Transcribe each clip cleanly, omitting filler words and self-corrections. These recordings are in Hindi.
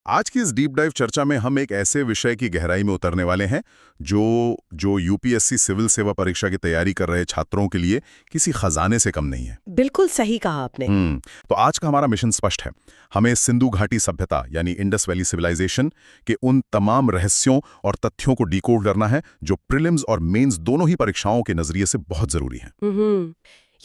आज की इस डीप डाइव चर्चा में हम एक ऐसे विषय की गहराई में उतरने वाले हैं जो यूपीएससी सिविल सेवा परीक्षा की तैयारी कर रहे छात्रों के लिए किसी खजाने से कम नहीं है। बिल्कुल सही कहा आपने। तो आज का हमारा मिशन स्पष्ट है। हमें सिंधु घाटी सभ्यता यानी इंडस वैली सिविलाइजेशन के उन तमाम रहस्यों और तथ्यों को डिकोड करना है जो प्रीलिम्स और मेंस दोनों ही परीक्षाओं के नजरिए से बहुत जरूरी हैं।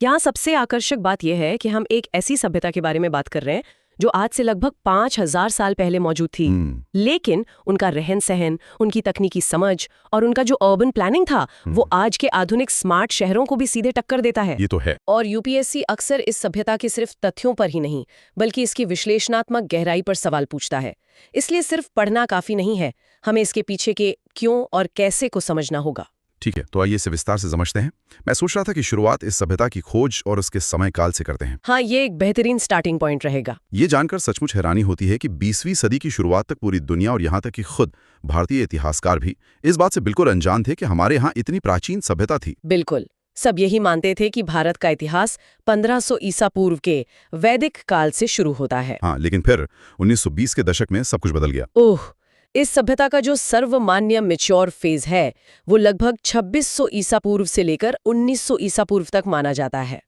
यहाँ सबसे आकर्षक बात यह है कि हम एक ऐसी सभ्यता के बारे में बात कर रहे हैं जो आज से लगभग 5000 साल पहले मौजूद थी। लेकिन उनका रहन सहन, उनकी तकनीकी समझ और उनका जो अर्बन प्लानिंग था वो आज के आधुनिक स्मार्ट शहरों को भी सीधे टक्कर देता है। ये तो है। और यूपीएससी अक्सर इस सभ्यता के सिर्फ तथ्यों पर ही नहीं बल्कि इसकी विश्लेषणात्मक गहराई पर सवाल पूछता है। इसलिए सिर्फ पढ़ना काफी नहीं है, हमें इसके पीछे के क्यों और कैसे को समझना होगा। ठीक है, तो आइए इसे विस्तार से समझते हैं। मैं सोच रहा था कि शुरुआत इस सभ्यता की खोज और उसके समय काल से करते हैं। हाँ, ये एक बेहतरीन स्टार्टिंग पॉइंट रहेगा। ये जानकर सचमुच हैरानी होती है कि 20वीं सदी की शुरुआत तक पूरी दुनिया और यहाँ तक कि खुद भारतीय इतिहासकार भी इस बात से बिल्कुल अनजान थे कि हमारे यहाँ इतनी प्राचीन सभ्यता थी। बिल्कुल, सब यही मानते थे कि भारत का इतिहास 1500 ईसा पूर्व के वैदिक काल से शुरू होता है। हाँ, लेकिन फिर 1920 के दशक में सब कुछ बदल गया। ओह, इस सभ्यता का जो सर्वमान्य मैच्योर फेज है वो लगभग 2600 ईसा पूर्व से लेकर 1900 ईसा पूर्व तक माना जाता है।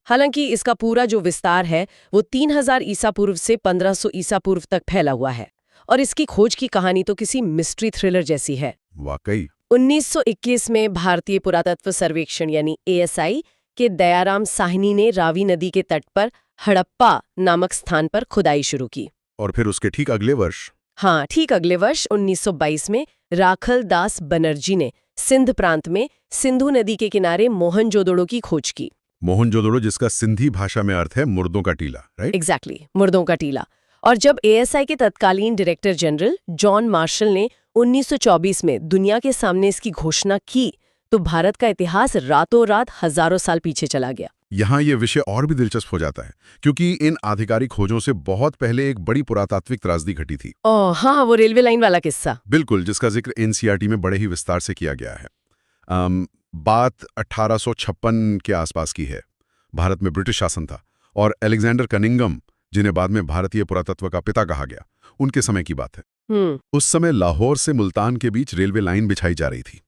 हालांकि इसका पूरा जो विस्तार है वो 3000 ईसा पूर्व से 1500 ईसा पूर्व तक फैला हुआ है। और इसकी खोज की कहानी तो किसी मिस्ट्री थ्रिलर जैसी है। वाकई 1921 में भारतीय पुरातत्व सर्वेक्षण यानी एएसआई के दयाराम साहनी ने रावी नदी के तट पर हड़प्पा नामक स्थान पर खुदाई शुरू की। और फिर उसके ठीक अगले वर्ष ठीक अगले वर्ष 1922 में राखल दास बनर्जी ने सिंध प्रांत में सिंधु नदी के किनारे मोहनजोदड़ो की खोज की। मोहनजोदड़ो, जिसका सिंधी भाषा में अर्थ है मुर्दों का टीला, राइट? एग्जैक्टली, मुर्दों का टीला। और जब एएसआई के तत्कालीन डायरेक्टर जनरल जॉन मार्शल ने 1924 में दुनिया के सामने इसकी घोषणा की तो भारत का इतिहास रातों रात हजारों साल पीछे चला गया। यहाँ ये विषय और भी दिलचस्प हो जाता है क्योंकि इन आधिकारिक खोजों से बहुत पहले एक बड़ी पुरातात्विक त्रासदी घटी थी। हाँ, वो रेलवे लाइन वाला किस्सा। बिल्कुल, जिसका जिक्र एनसीईआरटी में बड़े ही विस्तार से किया गया है। बात 1856 के आसपास की है। भारत में ब्रिटिश शासन था और अलेक्जेंडर कनिंगम, जिन्हें बाद में भारतीय पुरातत्व का पिता कहा गया, उनके समय की बात है। उस समय लाहौर से मुल्तान के बीच रेलवे लाइन बिछाई जा रही थी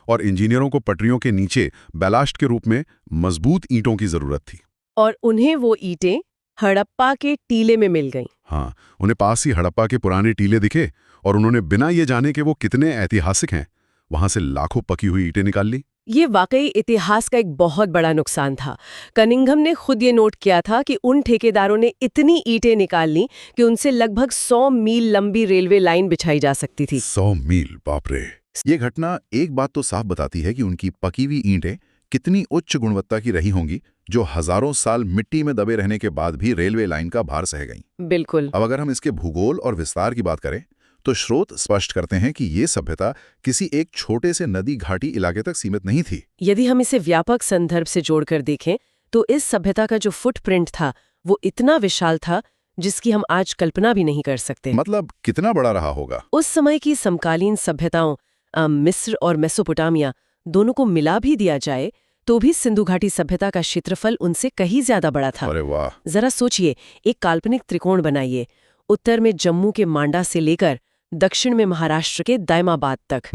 और इंजीनियरों को पटरियों के नीचे बैलास्ट के रूप में मजबूत ईंटों की जरूरत थी। और उन्हें वो ईंटें हड़प्पा के टीले में मिल गईं। हाँ, उन्हें पास ही हड़प्पा के पुराने टीले दिखे और उन्होंने बिना ये जाने कि वो कितने ऐतिहासिक हैं वहां से लाखों पकी हुई ईंटें निकाल ली। ये वाकई इतिहास का एक बहुत बड़ा नुकसान था। कनिंघम ने खुद ये नोट किया था कि उन ठेकेदारों ने इतनी ईंटें निकाल ली कि उनसे लगभग 100 मील लंबी रेलवे लाइन बिछाई जा सकती थी। 100 मील, बाप रे। ये घटना एक बात तो साफ बताती है कि उनकी पकी हुई ईंटें कितनी उच्च गुणवत्ता की रही होंगी, जो हजारों साल मिट्टी में दबे रहने के बाद भी रेलवे लाइन का भार सह गईं। बिल्कुल। अब अगर हम इसके भूगोल और विस्तार की बात करें तो स्रोत स्पष्ट करते हैं कि ये सभ्यता किसी एक छोटे से नदी घाटी इलाके तक सीमित नहीं थी। यदि हम इसे व्यापक संदर्भ से जोड़कर देखें तो इस सभ्यता का जो फुटप्रिंट था वो इतना विशाल था जिसकी हम आज कल्पना भी नहीं कर सकते। मतलब कितना बड़ा रहा होगा? उस समय की समकालीन सभ्यताओं मिस्र और मेसोपोटामिया दोनों को मिला भी दिया जाए तो भी सिंधु घाटी सभ्यता का क्षेत्रफल उनसे कहीं ज्यादा बड़ा था। अरे वाह! जरा सोचिए, एक काल्पनिक त्रिकोण बनाइए। उत्तर में जम्मू के मांडा से लेकर दक्षिण में महाराष्ट्र के दायमाबाद तक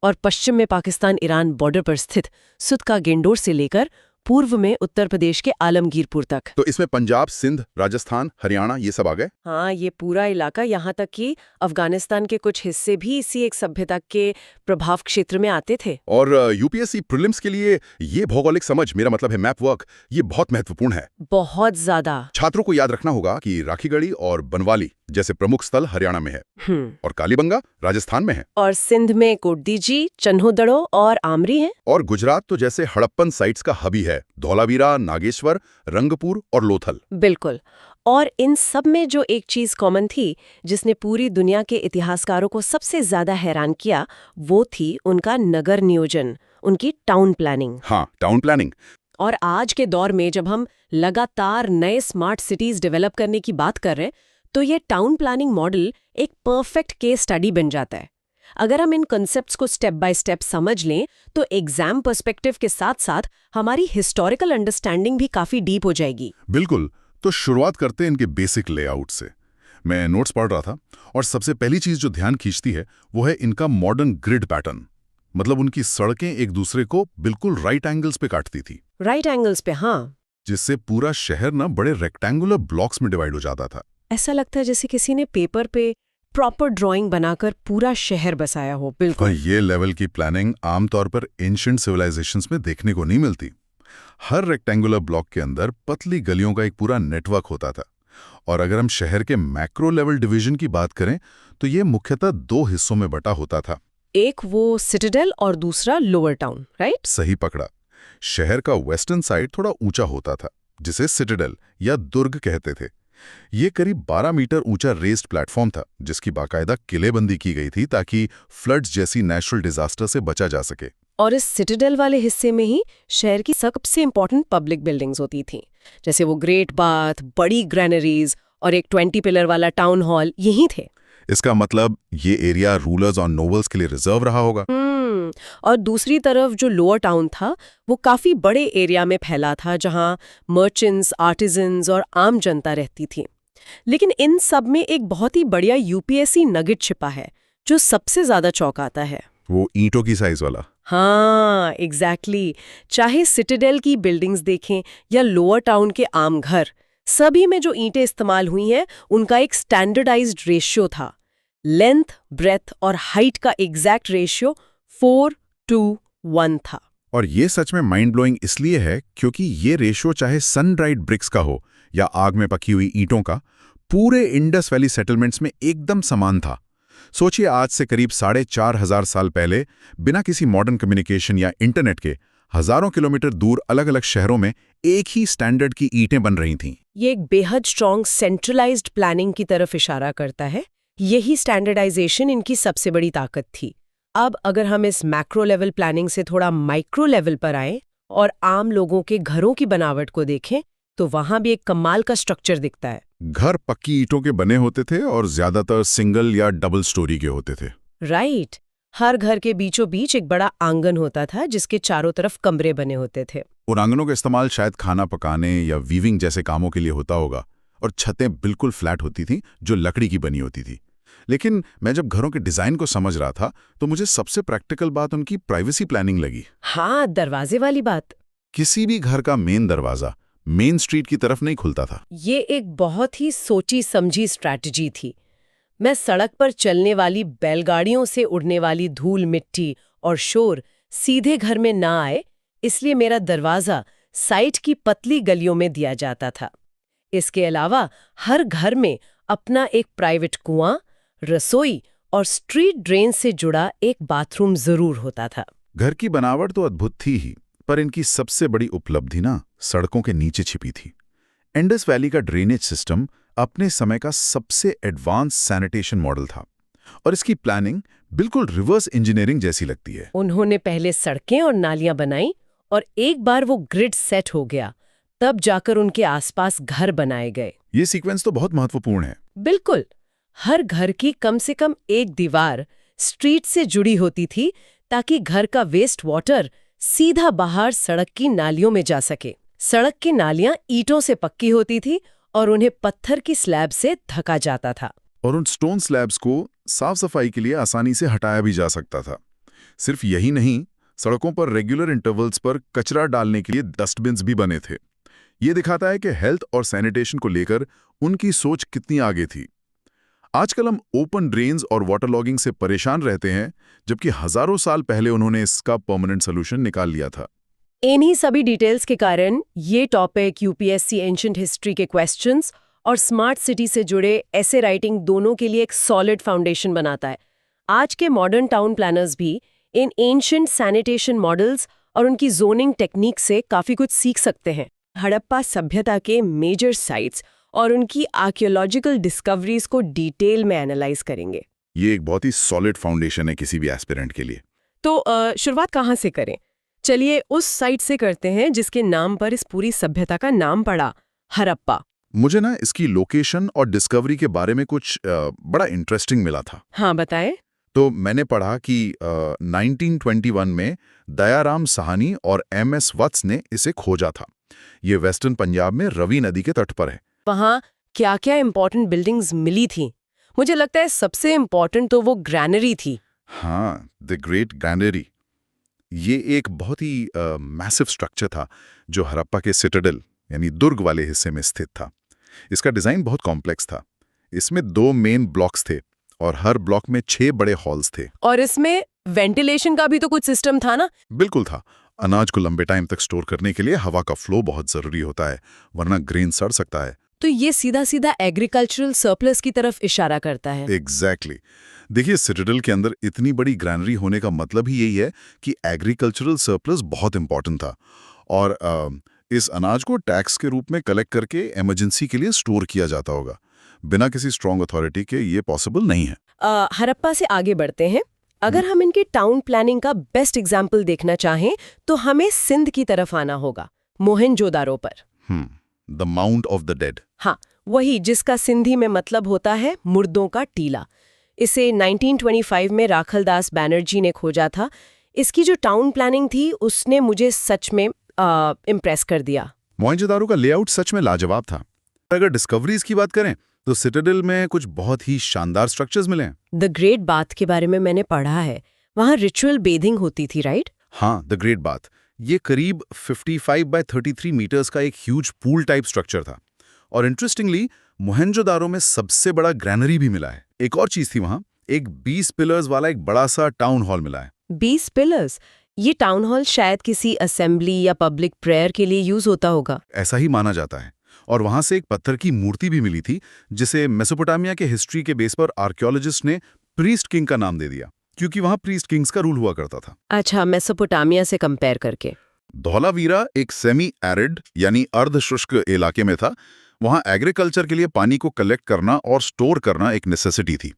और पश्चिम में पाकिस्तान ईरान बॉर्डर पर स्थित सुत का गेंडोर से लेकर पूर्व में उत्तर प्रदेश के आलमगीरपुर तक। तो इसमें पंजाब, सिंध, राजस्थान, हरियाणा ये सब आ गए? हाँ, ये पूरा इलाका, यहाँ तक कि अफगानिस्तान के कुछ हिस्से भी इसी एक सभ्यता के प्रभाव क्षेत्र में आते थे। और यूपीएससी प्रीलिम्स के लिए ये भौगोलिक समझ, मेरा मतलब है मैप वर्क, ये बहुत महत्वपूर्ण है। बहुत ज्यादा। छात्रों को याद रखना होगा कि राखीगढ़ी और बनवाली जैसे प्रमुख स्थल हरियाणा में है और कालीबंगा राजस्थान में है और सिंध में कोटदीजी, चन्होदड़ो और आमरी है। और गुजरात तो जैसे हड़प्पन साइट्स का हबी है, धौलावीरा, नागेश्वर, रंगपुर और लोथल। बिल्कुल। और इन सब में जो एक चीज कॉमन थी जिसने पूरी दुनिया के इतिहासकारों को सबसे ज्यादा हैरान किया वो थी उनका नगर नियोजन, उनकी टाउन प्लानिंग। हाँ, टाउन प्लानिंग। और आज के दौर में जब हम लगातार नए स्मार्ट सिटीज डेवलप करने की बात कर रहे हैं तो ये टाउन प्लानिंग मॉडल एक परफेक्ट केस स्टडी बन जाता है। अगर हम इन कॉन्सेप्ट्स को स्टेप बाय स्टेप समझ लें तो एग्जाम पर्सपेक्टिव के साथ साथ हमारी हिस्टोरिकल अंडरस्टैंडिंग भी काफी डीप हो जाएगी। बिल्कुल। तो शुरुआत करते हैं इनके बेसिक लेआउट से। मैं नोट्स पढ़ रहा था और सबसे पहली चीज जो ध्यान खींचती है वो है इनका मॉडर्न ग्रिड पैटर्न। मतलब उनकी सड़कें एक दूसरे को बिल्कुल राइट एंगल्स पे काटती थी, राइट एंगल्स पे, हाँ। जिससे पूरा शहर ना बड़े रेक्टेंगुलर ब्लॉक्स में डिवाइड हो जाता था। ऐसा लगता है जैसे किसी ने पेपर पे प्रॉपर ड्राइंग बनाकर पूरा शहर बसाया हो। और बिल्कुल। ये लेवल की प्लानिंग आमतौर पर एंशिएंट सिविलाइजेशंस में देखने को नहीं मिलती। हर रेक्टेंगुलर ब्लॉक के अंदर पतली गलियों का एक पूरा नेटवर्क होता था। और अगर हम शहर के मैक्रो लेवल डिवीजन की बात करें तो ये मुख्यतः 2 हिस्सों में बटा होता था। एक वो सिटाडेल और दूसरा लोअर टाउन, राइट? सही पकड़ा। शहर का वेस्टर्न साइड थोड़ा ऊंचा होता था, जिसे सिटाडेल या दुर्ग कहते थे। ये करीब 12 मीटर ऊंचा रेस्ड प्लेटफॉर्म था, जिसकी बाकायदा किलेबंदी की गई थी ताकि फ्लड्स जैसी नेचुरल डिजास्टर से बचा जा सके। और इस सिटाडेल वाले हिस्से में ही शहर की सबसे इंपॉर्टेंट पब्लिक बिल्डिंग्स होती थी, जैसे वो ग्रेट बाथ, बड़ी ग्रैनरीज और एक 20 पिलर वाला टाउन हॉल यही थे। इसका मतलब ये एरिया रूलर्स और नोबल्स के लिए रिजर्व रहा होगा। और दूसरी तरफ जो लोअर टाउन था वो काफी बड़े एरिया में फैला था, जहां मर्चेंट्स, आर्टिजन्स और आम जनता रहती थी। लेकिन इन सब में एक बहुत ही बढ़िया यूपीएससी नगेट छिपा है जो सबसे ज्यादा चौंकाता है। वो ईंटों की साइज वाला। हाँ, एग्जैक्टली। चाहे सिटाडेल की बिल्डिंग्स देखें या लोअर टाउन के आम घर, सभी में जो ईंटें इस्तेमाल हुई हैं उनका एक स्टैंडर्डाइज्ड रेशियो था। लेंथ, ब्रेथ और हाइट का एग्जैक्ट रेशियो 4:1 था। और ये सच में माइंड ब्लोइंग इसलिए है क्योंकि ये रेशो चाहे सन ड्राइड ब्रिक्स का हो या आग में पकी हुई ईंटों का, पूरे इंडस वैली सेटलमेंट्स में एकदम समान था। सोचिए, आज से करीब 4,500 साल पहले बिना किसी मॉडर्न कम्युनिकेशन या इंटरनेट के हजारों किलोमीटर दूर अलग अलग शहरों में एक ही स्टैंडर्ड की ईंटें बन रही थीं। ये एक बेहद स्ट्रॉन्ग सेंट्रलाइज्ड प्लानिंग की तरफ इशारा करता है। यही स्टैंडर्डाइजेशन इनकी सबसे बड़ी ताकत थी। अब अगर हम इस मैक्रो लेवल प्लानिंग से थोड़ा माइक्रो लेवल पर आए और आम लोगों के घरों की बनावट को देखें, तो वहां भी एक कमाल का स्ट्रक्चर दिखता है। घर पक्की ईंटों के बने होते थे और ज्यादातर सिंगल या डबल स्टोरी के होते थे। राइट। हर घर के बीचों बीच एक बड़ा आंगन होता था जिसके चारों तरफ कमरे बने होते थे। उन आंगनों का इस्तेमाल शायद खाना पकाने या वीविंग जैसे कामों के लिए होता होगा। और छतें बिल्कुल फ्लैट होती थीं, जो लकड़ी की बनी होती थी। लेकिन मैं जब घरों के डिजाइन को समझ रहा था तो मुझे सबसे प्रैक्टिकल बात उनकी प्राइवेसी प्लानिंग लगी। हाँ, दरवाजे वाली बात। किसी भी घर का मेन दरवाजा मेन स्ट्रीट की तरफ नहीं खुलता था। ये एक बहुत ही सोची समझी स्ट्रैटेजी थी। मैं सड़क पर चलने वाली बैलगाड़ियों से उड़ने वाली धूल, मिट्टी और शोर सीधे घर में ना आए, इसलिए मेरा दरवाजा साइड की पतली गलियों में दिया जाता था। इसके अलावा हर घर में अपना एक प्राइवेट कुआं, रसोई और स्ट्रीट ड्रेन से जुड़ा एक बाथरूम जरूर होता था। घर की बनावट तो अद्भुत थी ही, पर इनकी सबसे बड़ी उपलब्धि ना सड़कों के नीचे छिपी थी। इंडस वैली का ड्रेनेज सिस्टम अपने समय का सबसे एडवांस सैनिटेशन मॉडल था और इसकी प्लानिंग बिल्कुल रिवर्स इंजीनियरिंग जैसी लगती है। उन्होंने पहले सड़कें और नालियां बनाई और एक बार वो ग्रिड सेट हो गया, तब जाकर उनके आसपास घर बनाए गए। ये सीक्वेंस तो बहुत महत्वपूर्ण है। बिल्कुल। हर घर की कम से कम एक दीवार स्ट्रीट से जुड़ी होती थी ताकि घर का वेस्ट वाटर सीधा बाहर सड़क की नालियों में जा सके। सड़क की नालियां ईंटों से पक्की होती थी और उन्हें पत्थर की स्लैब से ढका जाता था। और उन स्टोन स्लैब्स को साफ सफाई के लिए आसानी से हटाया भी जा सकता था। सिर्फ यही नहीं, सड़कों पर रेगुलर इंटरवल्स पर कचरा डालने के लिए डस्टबिन्स भी बने थे। ये दिखाता है कि हेल्थ और सैनिटेशन को लेकर उनकी सोच कितनी आगे थी। आजकल हम ओपन ड्रेन्स और वाटर लॉगिंग से परेशान रहते हैं, जबकि हजारों साल पहले उन्होंने इसका परमानेंट सोल्यूशन निकाल लिया था। इन्हीं सभी डिटेल्स के कारण ये टॉपिक यूपीएससी एंशिएंट हिस्ट्री के क्वेश्चंस और स्मार्ट सिटी से जुड़े ऐसे राइटिंग दोनों के लिए एक सॉलिड फाउंडेशन बनाता है। आज के मॉडर्न टाउन प्लानर्स भी इन एंशिएंट सैनिटेशन मॉडल्स और उनकी जोनिंग टेक्निक से काफी कुछ सीख सकते हैं। हड़प्पा सभ्यता के मेजर साइट्स और उनकी आर्कियोलॉजिकल डिस्कवरीज को डिटेल में एनालाइज करेंगे। ये एक बहुत ही सॉलिड फाउंडेशन है किसी भी एस्पिरेंट के लिए। तो शुरुआत कहाँ से करें? चलिए उस साइट से करते हैं जिसके नाम पर इस पूरी सभ्यता का नाम पड़ा, हड़प्पा। मुझे ना इसकी लोकेशन और डिस्कवरी के बारे में कुछ बड़ा इंटरेस्टिंग मिला था। हाँ, बताएं। तो मैंने पढ़ा कि 1921 में दयाराम साहनी और MS वत्स ने इसे खोजा था। ये वेस्टर्न पंजाब में रवि नदी के तट पर है। वहाँ क्या क्या इंपॉर्टेंट बिल्डिंग्स मिली थी? मुझे लगता है सबसे इंपॉर्टेंट तो वो ग्रैनरी थी। हाँ, द ग्रेट ग्रैनरी। ये एक बहुत ही मैसिव स्ट्रक्चर था जो हड़प्पा के सिटाडेल यानी दुर्ग वाले हिस्से में स्थित था। इसका डिज़ाइन बहुत कॉम्प्लेक्स था। इसमें 2 मेन ब्लॉक्स थे और हर ब्लॉक में 6 बड़े हॉल्स थे। और इसमें वेंटिलेशन का भी तो कुछ सिस्टम था ना? बिल्कुल था। अनाज को लंबे टाइम तक स्टोर करने के लिए हवा का फ्लो बहुत ज़रूरी होता है, वरना ग्रेन सड़ सकता है। तो ये सीधा सीधा एग्रीकल्चरल सरप्लस की तरफ इशारा करता है। एग्जैक्टली देखिए, सिटाडेल के अंदर इतनी बड़ी ग्रैनरी होने का मतलब ही यही है कि एग्रीकल्चरल सरप्लस बहुत इंपॉर्टेंट था और इस अनाज को टैक्स के रूप में कलेक्ट करके इमरजेंसी के लिए स्टोर किया जाता होगा। बिना किसी स्ट्रॉन्ग अथॉरिटी के ये पॉसिबल नहीं है। हड़प्पा से आगे बढ़ते हैं। अगर हम इनके टाउन प्लानिंग का बेस्ट एग्जाम्पल देखना चाहें तो हमें सिंध की तरफ आना होगा, मोहनजोदारो पर। The mount of the dead. हाँ, वही जिसका सिंधी में मतलब होता है मुर्दों का टीला। इसे 1925 में राखलदास बैनर्जी ने खोजा था। इसकी जो टाउन प्लानिंग थी उसने मुझे सच में इम्प्रेस कर दिया। मोहनजोदारो का लेआउट सच में लाजवाब था। अगर डिस्कवरीज की बात करें तो सिटाडेल में कुछ बहुत ही शानदार स्ट्रक्चर्स मिले हैं। द ग्रेट बाथ के बारे में मैंने पढ़ा है, वहाँ रिचुअल बेथिंग होती थी, राइट? हाँ, द ग्रेट बाथ। ये करीब 55 बाय 33 मीटर्स का एक ह्यूज पूल टाइप स्ट्रक्चर था और इंटरेस्टिंगली मोहनजोदारो में सबसे बड़ा ग्रैनरी भी मिला है। एक और चीज थी, वहाँ एक 20 पिलर्स वाला एक बड़ा सा टाउन हॉल मिला है। 20 पिलर्स? ये टाउन हॉल शायद किसी असेंबली या पब्लिक प्रेयर के लिए यूज होता होगा। ऐसा ही माना जाता है। और वहां से एक पत्थर की मूर्ति भी मिली थी जिसे मेसोपोटामिया के हिस्ट्री के बेस पर आर्कियोलॉजिस्ट ने प्रीस्ट किंग का नाम दे दिया, क्योंकि वहां प्रीस्ट किंग्स का रूल हुआ करता था। अच्छा, मेसोपोटामिया से कंपेयर करके। धौलावीरा एक सेमी एरिड यानी अर्ध शुष्क इलाके में था। वहां एग्रीकल्चर के लिए पानी को कलेक्ट करना और स्टोर करना एक नेसेसिटी थी।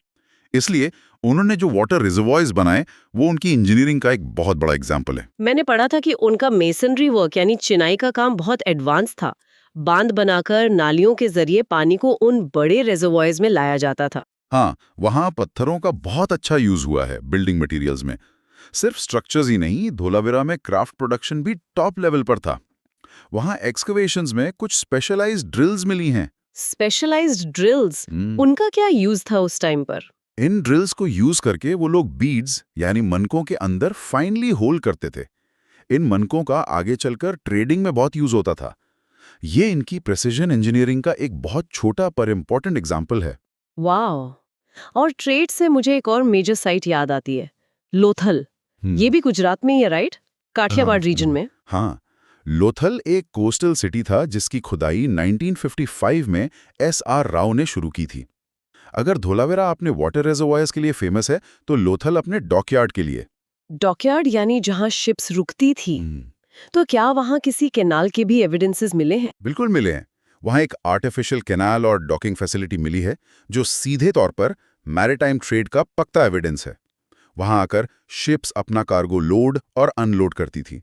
इसलिए उन्होंने जो वाटर रिजर्वॉयर्स बनाए वो उनकी इंजीनियरिंग का एक बहुत बड़ा एग्जाम्पल है। मैंने पढ़ा था कि उनका मेसनरी वर्क यानी चिनाई का काम बहुत एडवांस था। बांध बनाकर नालियों के जरिए पानी को उन बड़े रिजर्वॉयर्स में लाया जाता था। हाँ, वहां पत्थरों का बहुत अच्छा यूज हुआ है बिल्डिंग मटेरियल्स में। सिर्फ स्ट्रक्चर्स ही नहीं, धोलावीरा में क्राफ्ट प्रोडक्शन भी टॉप लेवल पर था। वहां एक्सकवेशंस में कुछ स्पेशलाइज्ड ड्रिल्स मिली हैं। Specialised drills? उनका क्या यूज था उस टाइम पर? इन ड्रिल्स को यूज करके वो लोग बीड्स यानी मनकों के अंदर फाइनली होल करते थे। इन मनकों का आगे चलकर ट्रेडिंग में बहुत यूज होता था। ये इनकी प्रेसिजन इंजीनियरिंग का एक बहुत छोटा पर इंपॉर्टेंट एग्जाम्पल है। वाह! और ट्रेड से मुझे एक और मेजर साइट याद आती है, लोथल। ये भी गुजरात में ही है, राइट? काठियावाड़ रीजन में। हाँ, लोथल एक कोस्टल सिटी था जिसकी खुदाई 1955 में एस.आर. राव ने शुरू की थी। अगर धोलावीरा अपने वाटर रिजर्वॉयर्स के लिए फेमस है तो लोथल अपने डॉकयार्ड के लिए। डॉकयार्ड यानी जहां शिप्स रुकती थी। तो क्या वहां किसी कैनाल के भी एविडेंसेस मिले हैं? बिल्कुल मिले हैं। वहां एक आर्टिफिशियल कैनाल और डॉकिंग फैसिलिटी मिली है जो सीधे तौर पर मैरीटाइम ट्रेड का पक्का एविडेंस है। वहां आकर शिप्स अपना कार्गो लोड और अनलोड करती थी।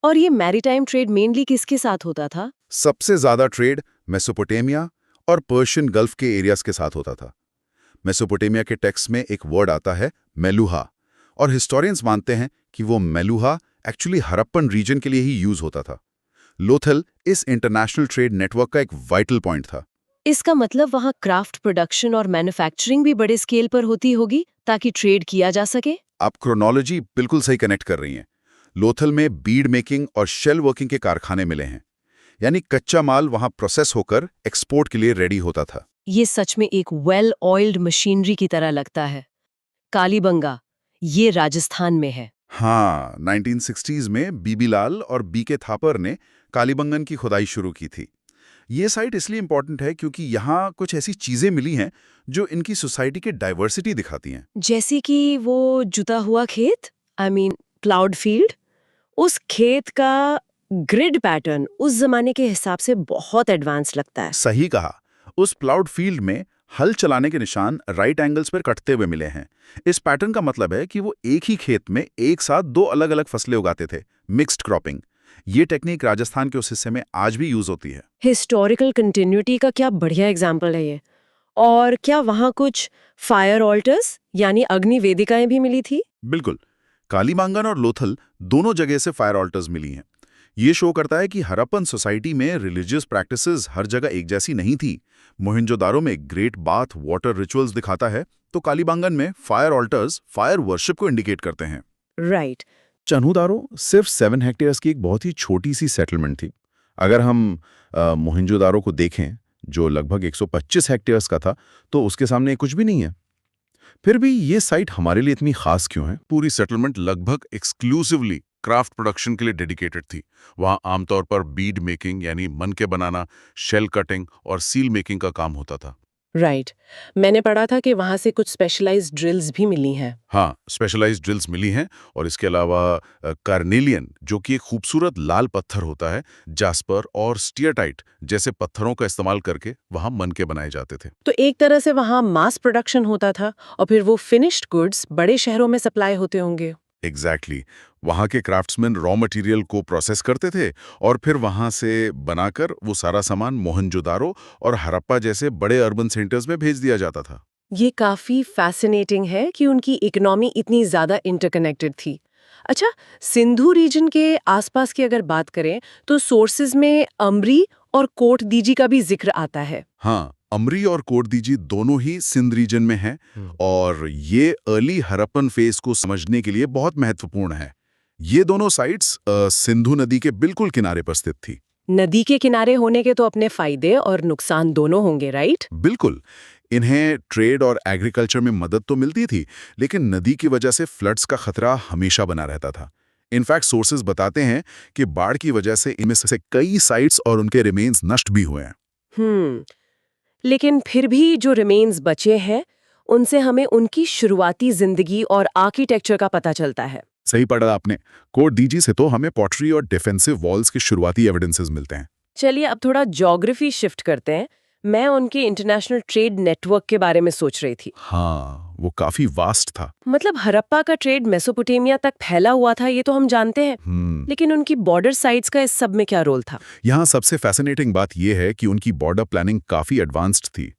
और ये मैरीटाइम ट्रेड मेनली किसके साथ होता था? सबसे ज्यादा ट्रेड मेसोपोटामिया और पर्शियन गल्फ के एरियाज के साथ होता था। मेसोपोटामिया के टेक्स्ट में एक वर्ड आता है मेलुहा, और हिस्टोरियंस मानते हैं कि वो मेलुहा एक्चुअली हड़प्पन रीजन के लिए ही यूज होता था। लोथल इस इंटरनेशनल ट्रेड नेटवर्क का एक वाइटल पॉइंट था। इसका मतलब वहाँ क्राफ्ट प्रोडक्शन और मैन्युफैक्चरिंग भी बड़े स्केल पर होती होगी ताकि ट्रेड किया जा सके। आप क्रोनोलॉजी बिल्कुल सही कनेक्ट कर रही हैं। लोथल में बीड मेकिंग और शेल वर्किंग के कारखाने मिले हैं, यानी कच्चा माल वहां प्रोसेस होकर एक्सपोर्ट के लिए रेडी होता था। ये सच में एक वेल ऑयल्ड मशीनरी की तरह लगता है। कालीबंगा, ये राजस्थान में है। हाँ, 1960s में बीबी लाल और बीके थापर ने कालीबंगन की खुदाई शुरू की थी। ये साइट इसलिए इंपॉर्टेंट है क्योंकि यहाँ कुछ ऐसी चीजें मिली हैं जो इनकी सोसाइटी के डाइवर्सिटी दिखाती हैं। जैसे कि वो जुता हुआ खेत, प्लाउड फील्ड। उस खेत का ग्रिड पैटर्न उस जमाने के हिसाब से बहुत एडवांस लगता है। सही कहा। उस प्लाउड फील्ड में हल चलाने के निशान राइट एंगल्स पर कटते हुए मिले हैं। इस पैटर्न का मतलब है कि वो एक ही खेत में एक साथ 2 अलग-अलग फसलें उगाते थे, मिक्स्ड क्रॉपिंग। ये टेक्निक राजस्थान के उस हिस्से में आज भी यूज होती है। हिस्टोरिकल कंटिन्यूटी का क्या बढ़िया एग्जाम्पल है ये। और क्या वहाँ कुछ फायर ऑल्टर्स यानी अग्नि वेदिकाएं भी मिली थी? बिल्कुल। कालीबंगन और लोथल दोनों जगह से फायर ऑल्टर्स मिली हैं। ये शो करता है कि हड़प्पन सोसाइटी में रिलीजियस प्रैक्टिसेस हर जगह एक जैसी नहीं थी। मोहनजोदारो में ग्रेट बाथ वाटर रिचुअल्स दिखाता है, तो कालीबांगन में फायर ऑल्टर्स फायर वर्शिप को इंडिकेट करते हैं। राइट। चन्हुदारो सिर्फ 7 हेक्टेयर्स की एक बहुत ही छोटी सी सेटलमेंट थी। अगर हम मोहनजोदारो को देखें, जो लगभग 125 हेक्टेयर्स का था, तो उसके सामने कुछ भी नहीं है। फिर भी ये साइट हमारे लिए इतनी खास क्यों है? पूरी सेटलमेंट लगभग एक्सक्लूसिवली क्राफ्ट प्रोडक्शन के लिए डेडिकेटेड थी। वहाँ आमतौर पर बीड मेकिंग यानी मनके बनाना, शेल कटिंग और सील मेकिंग का काम होता था। राइट। मैंने पढ़ा था कि वहां से कुछ स्पेशलाइज्ड ड्रिल्स भी मिली हैं। हाँ, स्पेशलाइज्ड ड्रिल्स मिली हैं और इसके अलावा कार्नेलियन, जो कि एक खूबसूरत लाल पत्थर होता है, जास्पर और स्टीयरटाइट जैसे पत्थरों का इस्तेमाल करके वहाँ मनके बनाए जाते थे। तो एक तरह से वहां मास प्रोडक्शन होता था और फिर वो फिनिश्ड गुड्स बड़े शहरों में सप्लाई होते होंगे। एग्जैक्टली वहाँ के क्राफ्ट्समैन रॉ मटेरियल को प्रोसेस करते थे और फिर वहाँ से बनाकर वो सारा सामान मोहनजोदारो और हड़प्पा जैसे बड़े अर्बन सेंटर्स में भेज दिया जाता था। ये काफी फैसिनेटिंग है कि उनकी इकोनॉमी इतनी ज्यादा इंटरकनेक्टेड थी। अच्छा, सिंधु रीजन के आसपास की अगर बात करें तो सोर्सेज में अमरी और कोट दीजी का भी जिक्र आता है। हाँ, अमरी और कोटदीजी दोनों ही सिंध रीजन में हैं और ये अर्ली हड़प्पन फेज को समझने के लिए बहुत महत्वपूर्ण है। ये दोनों साइट्स सिंधु नदी के बिल्कुल किनारे पर स्थित थी। नदी के किनारे होने के तो अपने फायदे और नुकसान दोनों होंगे, राइट? बिल्कुल। इन्हें ट्रेड और एग्रीकल्चर में मदद तो मिलती थी, लेकिन नदी की वजह से फ्लड्स का खतरा हमेशा बना रहता था। इनफैक्ट सोर्सेज बताते हैं कि बाढ़ की वजह से इनमें से कई साइट्स और उनके रिमेन्स नष्ट भी हुए हैं। लेकिन फिर भी जो रिमेन्स बचे हैं, उनसे हमें उनकी शुरुआती जिंदगी और आर्किटेक्चर का पता चलता है। सही पढ़ा आपने। कोटदीजी से तो हमें पॉटरी और डिफेंसिव वॉल्स के शुरुआती एविडेंसेस मिलते हैं। चलिए अब थोड़ा ज्योग्राफी शिफ्ट करते हैं। मैं उनके इंटरनेशनल ट्रेड नेटवर्क के बारे में सोच रही थी। हाँ, वो काफी वास्ट था। मतलब हड़प्पा का ट्रेड मेसोपोटामिया तक फैला हुआ था, ये तो हम जानते हैं। लेकिन उनकी बॉर्डर साइट्स का इस सब में क्या रोल था? यहाँ सबसे फैसिनेटिंग बात यह है कि उनकी बॉर्डर प्लानिंग काफी एडवांस्ड थी।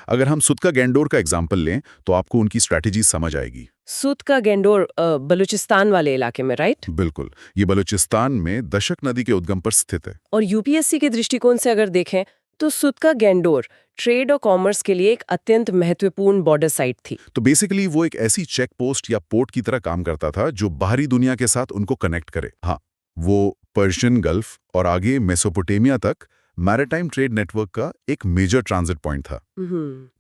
अगर हम सुतका गैंडोर का एग्जाम्पल लें, तो आपको उनकी स्ट्रैटेजी समझ आएगी। सुतका गैंडोर बलूचिस्तान वाले इलाके में, राइट? बिल्कुल, ये बलूचिस्तान में दशक नदी के उद्गम पर स्थित है। और यूपीएससी के दृष्टिकोण से अगर देखें तो सुतका गैंडोर ट्रेड और कॉमर्स के लिए एक अत्यंत महत्वपूर्ण बॉर्डर साइट थी। तो बेसिकली वो एक ऐसी चेक पोस्ट या पोर्ट की तरह काम करता था जो बाहरी दुनिया के साथ उनको कनेक्ट करे। हाँ, वो पर्शियन गल्फ और आगे मेसोपोटामिया तक मैरिटाइम ट्रेड नेटवर्क का एक मेजर ट्रांजिट पॉइंट था।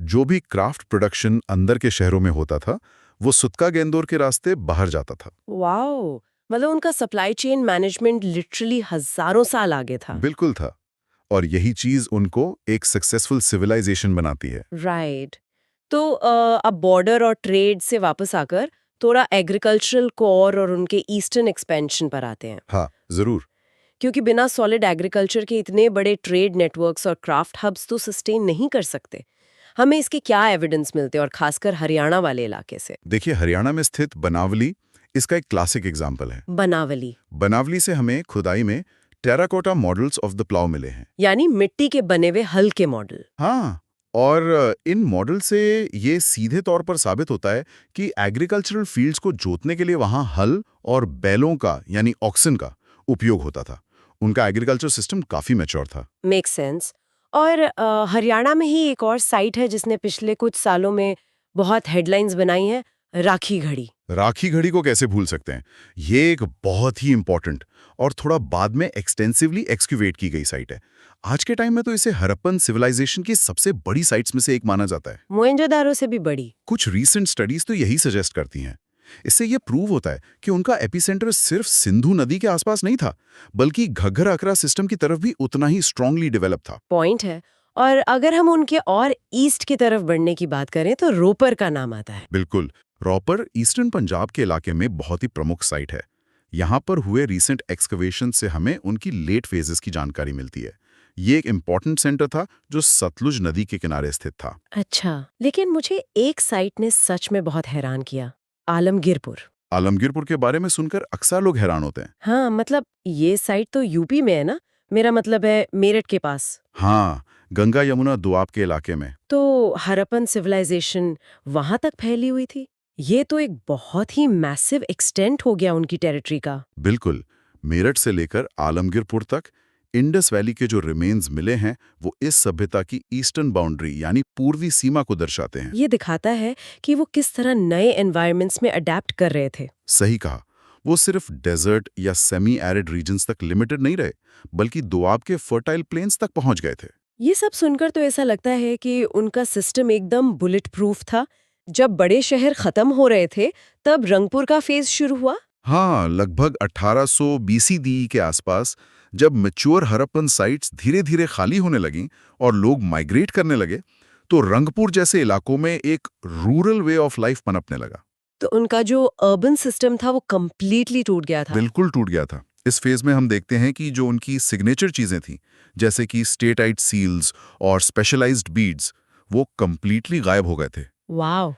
जो भी क्राफ्ट प्रोडक्शन अंदर के शहरों में होता था, वो सुतका गैंडोर के रास्ते बाहर जाता था। वाओ, मतलब उनका सप्लाई चेन मैनेजमेंट लिटरली हजारों साल आगे था। बिल्कुल था, और यही चीज उनको एक सक्सेसफुल सिविलाइजेशन बनाती है। राइट। तो अब बॉर्डर और ट्रेड से वापस आकर थोड़ा एग्रीकल्चरल कोर और उनके ईस्टर्न एक्सपेंशन पर आते हैं। हाँ, जरूर। क्योंकि बिना सॉलिड एग्रीकल्चर के इतने बड़े ट्रेड नेटवर्क्स और क्राफ्ट हब्स तो सस्टेन नहीं कर सकते। हमें इसके क्या एविडेंस मिलते हैं, और खासकर हरियाणा वाले इलाके से? देखिए, हरियाणा में स्थित बनावली इसका एक क्लासिक एग्जाम्पल है। बनावली से हमें खुदाई में terracotta models of the plough मिले हैं, यानी मिट्टी के बने हुए हल के मॉडल। हाँ, और इन मॉडल से ये सीधे तौर पर साबित होता है कि एग्रीकल्चरल फील्ड्स को जोतने के लिए वहां हल और बैलों का यानी ऑक्सन का उपयोग होता था। उनका एग्रीकल्चर सिस्टम काफी मैच्योर था। Make sense. और हरियाणा में ही एक और साइट है जिसने पिछले कुछ सालों में बहुत हेडलाइंस बनाई हैं, राखी घड़ी। राखी घड़ी को कैसे भूल सकते हैं? ये एक बहुत ही इंपॉर्टेंट और थोड़ा बाद में एक्सटेंसिवली एक्सक्यूवेट की गई साइट है। आज के टाइम में तो इसे हड़प्पन सिविलाइजेशन की सबसे बड़ी साइट्स में से एक माना जाता है। मोहनजोदारो से भी बड़ी। कुछ रीसेंट स्टडीज तो यही सजेस्ट करती हैं। इससे यह प्रूव होता है कि उनका एपिसेंटर सिर्फ सिंधु नदी के आसपास नहीं था, बल्कि घग्गर अकरा सिस्टम की तरफ भी उतना ही स्ट्रांगली डेवलप था। पॉइंट है। और अगर हम उनके और ईस्ट की तरफ बढ़ने की बात करें तो रोपर का नाम आता है। बिल्कुल, रोपर ईस्टर्न पंजाब के इलाके में बहुत ही प्रमुख साइट है। यहाँ पर हुए रीसेंट एक्सकवेशन से हमें उनकी लेट फेजेस की जानकारी मिलती है। ये एक इम्पॉर्टेंट सेंटर था जो सतलुज नदी के किनारे स्थित था। अच्छा, लेकिन मुझे एक साइट ने सच में बहुत हैरान किया, आलमगीरपुर। आलमगीरपुर के बारे में सुनकर अक्सर लोग हैरान होते हैं। हाँ, मतलब ये साइट तो यूपी में है ना? मेरा मतलब है मेरठ के पास। हाँ, गंगा यमुना दोआब के इलाके में। तो हड़प्पन सिविलाइजेशन वहां तक फैली हुई थी। ये तो एक बहुत ही मैसिव एक्सटेंट हो गया उनकी टेरिटरी का। बिल्कुल, मेरठ से लेकर आलमगीरपुर तक इंडस वैली के जो रिमेन्स मिले हैं वो इस सभ्यता की ईस्टर्न बाउंड्री यानी पूर्वी सीमा को दर्शाते हैं। ये दिखाता है कि वो किस तरह नए एनवायरनमेंट्स में अडेप्ट कर रहे थे। सही कहा, वो सिर्फ डेजर्ट या सेमी एरिड रीजन्स तक लिमिटेड नहीं रहे, बल्कि दोआब के फर्टाइल प्लेन्स तक पहुंच गए थे। ये सब सुनकर तो ऐसा लगता है कि उनका सिस्टम एकदम बुलेट प्रूफ था। जब बड़े शहर खत्म हो रहे थे तब रंगपुर का फेज शुरू हुआ। हाँ, लगभग 1800 BCE के आसपास जब मैच्योर हड़प्पन साइट्स धीरे धीरे खाली होने लगीं और लोग माइग्रेट करने लगे, तो रंगपुर जैसे इलाकों में एक रूरल वे ऑफ लाइफ पनपने लगा। तो उनका जो अर्बन सिस्टम था वो कंप्लीटली टूट गया था। बिल्कुल टूट गया था। इस फेज में हम देखते हैं कि जो उनकी सिग्नेचर चीजें थीं, जैसे कि स्टेट-आइड सील्स और स्पेशलाइज्ड बीड्स, वो कंप्लीटली गायब हो गए थे। वाह!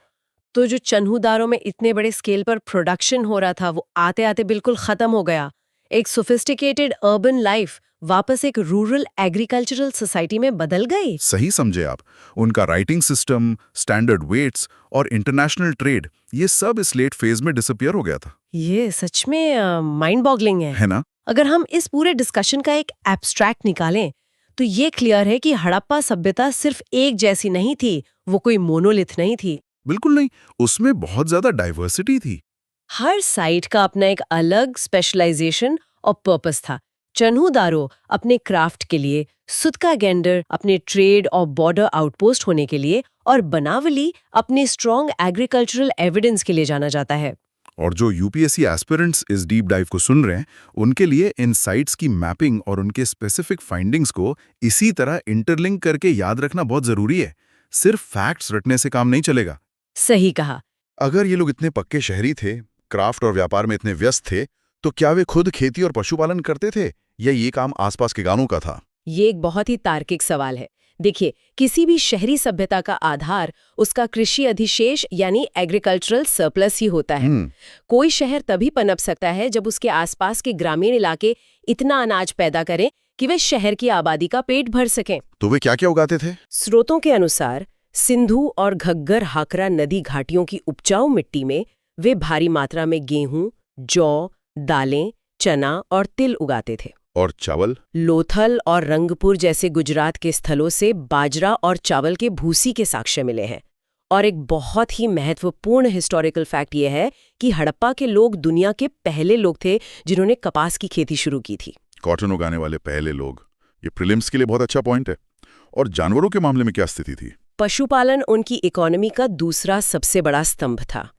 तो जो चन्हूदारों में इतने बड़े स्केल पर प्रोडक्शन हो रहा था वो आते आते बिल्कुल खत्म हो गया। एक सोफिस्टिकेटेड अर्बन लाइफ वापस एक रूरल एग्रीकल्चरल सोसाइटी में बदल गई। सही समझे आप। उनका राइटिंग सिस्टम, स्टैंडर्ड वेट्स और इंटरनेशनल ट्रेड, ये सब इस लेट फेज में डिसअपियर हो गया था। ये सच में माइंड बॉगलिंग है ना? अगर हम इस पूरे डिस्कशन का एक एब्स्ट्रैक्ट निकालें तो ये क्लियर है कि हड़प्पा सभ्यता सिर्फ एक जैसी नहीं थी, वो कोई मोनोलिथ नहीं थी। बिल्कुल नहीं, उसमें बहुत ज्यादा डाइवर्सिटी थी। हर साइट का अपना एक अलग स्पेशलाइजेशन और पर्पस था। चन्हूदारो अपने क्राफ्ट के लिए, सुतकागेंडर अपने ट्रेड और बॉर्डर आउटपोस्ट होने के लिए और बनावली अपने स्ट्रॉन्ग एग्रीकल्चरल एविडेंस के लिए जाना जाता है। और जो यूपीएससी एस्पिरेंट्स इस डीप डाइव को सुन रहे हैं, उनके लिए इन साइट्स की मैपिंग और उनके स्पेसिफिक फाइंडिंग्स को इसी तरह इंटरलिंक करके याद रखना बहुत जरूरी है। सिर्फ फैक्ट्स रटने से काम नहीं चलेगा। सही कहा। अगर ये लोग इतने पक्के शहरी थे, क्राफ्ट और व्यापार में इतने व्यस्त थे, तो क्या वे खुद खेती और पशुपालन करते थे या ये काम आसपास के गांवों का था? ये एक बहुत ही तार्किक सवाल है। देखिए, किसी भी शहरी सभ्यता का आधार उसका कृषि अधिशेष यानी एग्रीकल्चरल सरप्लस ही होता है। कोई शहर तभी पनप सकता है जब उसके आसपास के ग्रामीण इलाके इतना अनाज पैदा करें कि वे शहर की आबादी का पेट भर सकें। तो वे क्या क्या उगाते थे? स्रोतों के अनुसार सिंधु और घग्गर हाकरा नदी घाटियों की उपजाऊ मिट्टी में वे भारी मात्रा में गेहूं, जौ, दालें, चना और तिल उगाते थे। और चावल? लोथल और रंगपुर जैसे गुजरात के स्थलों से बाजरा और चावल के भूसी के साक्ष्य मिले हैं। और एक बहुत ही महत्वपूर्ण हिस्टोरिकल फैक्ट ये है कि हड़प्पा के लोग दुनिया के पहले लोग थे जिन्होंने कपास की खेती शुरू की थी। कॉटन उगाने वाले पहले लोग, ये प्रीलिम्स के लिए बहुत अच्छा पॉइंट है। और जानवरों के मामले में क्या स्थिति थी? पशुपालन उनकी इकोनॉमी का दूसरा सबसे बड़ा स्तंभ था।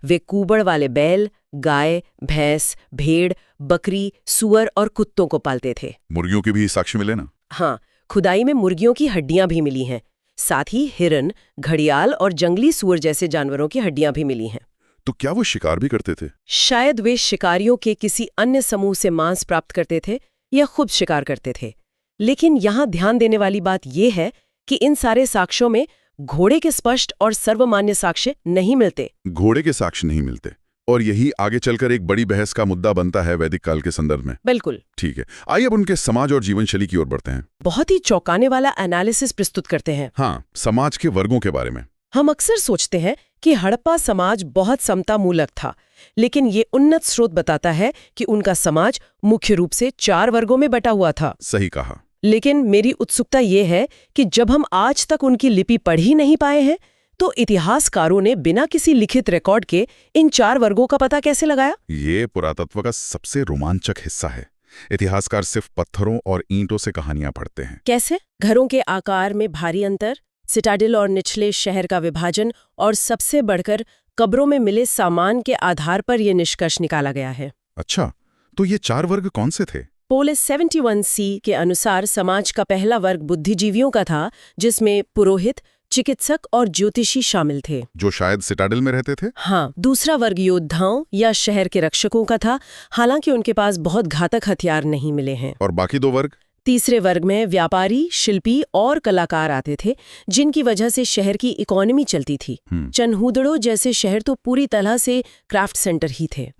वे कुबड़ वाले बैल, गाय, भैंस, भेड़, बकरी, सुअर और कुत्तों को पालते थे। मुर्गियों के भी साक्ष्य मिले ना? हाँ, खुदाई में मुर्गियों की हड्डियां भी मिली हैं। साथ ही हिरन, घड़ियाल और जंगली सुअर जैसे जानवरों की हड्डियां भी मिली हैं। तो क्या वो शिकार भी करते थे? शायद वे शिकारियों के किसी अन्य समूह से मांस प्राप्त करते थे या खुद शिकार करते थे। लेकिन यहाँ ध्यान देने वाली बात यह है कि इन सारे साक्ष्यों में घोड़े के स्पष्ट और सर्वमान्य साक्ष्य नहीं मिलते। घोड़े के साक्ष्य नहीं मिलते, और यही आगे चलकर एक बड़ी बहस का मुद्दा बनता है वैदिक काल के संदर्भ में। बिल्कुल ठीक है, आइए अब उनके समाज और जीवन शैली की ओर बढ़ते हैं। बहुत ही चौंकाने वाला एनालिसिस प्रस्तुत करते हैं। हाँ, समाज के वर्गों के बारे में। हम अक्सर सोचते हैं कि हड़प्पा समाज बहुत समता मूलक था, लेकिन ये उन्नत स्रोत बताता है कि उनका समाज मुख्य रूप से 4 वर्गों में बटा हुआ था। सही कहा। लेकिन मेरी उत्सुकता ये है कि जब हम आज तक उनकी लिपि पढ़ ही नहीं पाए हैं, तो इतिहासकारों ने बिना किसी लिखित रिकॉर्ड के इन 4 वर्गों का पता कैसे लगाया? ये पुरातत्व का सबसे रोमांचक हिस्सा है। इतिहासकार सिर्फ पत्थरों और ईंटों से कहानियां पढ़ते हैं। कैसे? घरों के आकार में भारी अंतर, सिटाडेल और निचले शहर का विभाजन, और सबसे बढ़कर कब्रों में मिले सामान के आधार पर यह निष्कर्ष निकाला गया है। अच्छा, तो ये 4 वर्ग कौन से थे? पोलिस 71C के अनुसार समाज का पहला वर्ग बुद्धिजीवियों का था, जिसमें पुरोहित, चिकित्सक और ज्योतिषी शामिल थे, जो शायद सिटाडेल में रहते थे। हाँ, दूसरा वर्ग योद्धाओं या शहर के रक्षकों का था, हालांकि उनके पास बहुत घातक हथियार नहीं मिले हैं। और बाकी 2 वर्ग? तीसरे वर्ग में व्यापारी, शिल्पी और कलाकार आते थे, जिनकी वजह से शहर की इकोनॉमी चलती थी। चन्हूदड़ो जैसे शहर तो पूरी तरह से क्राफ्ट सेंटर ही थे।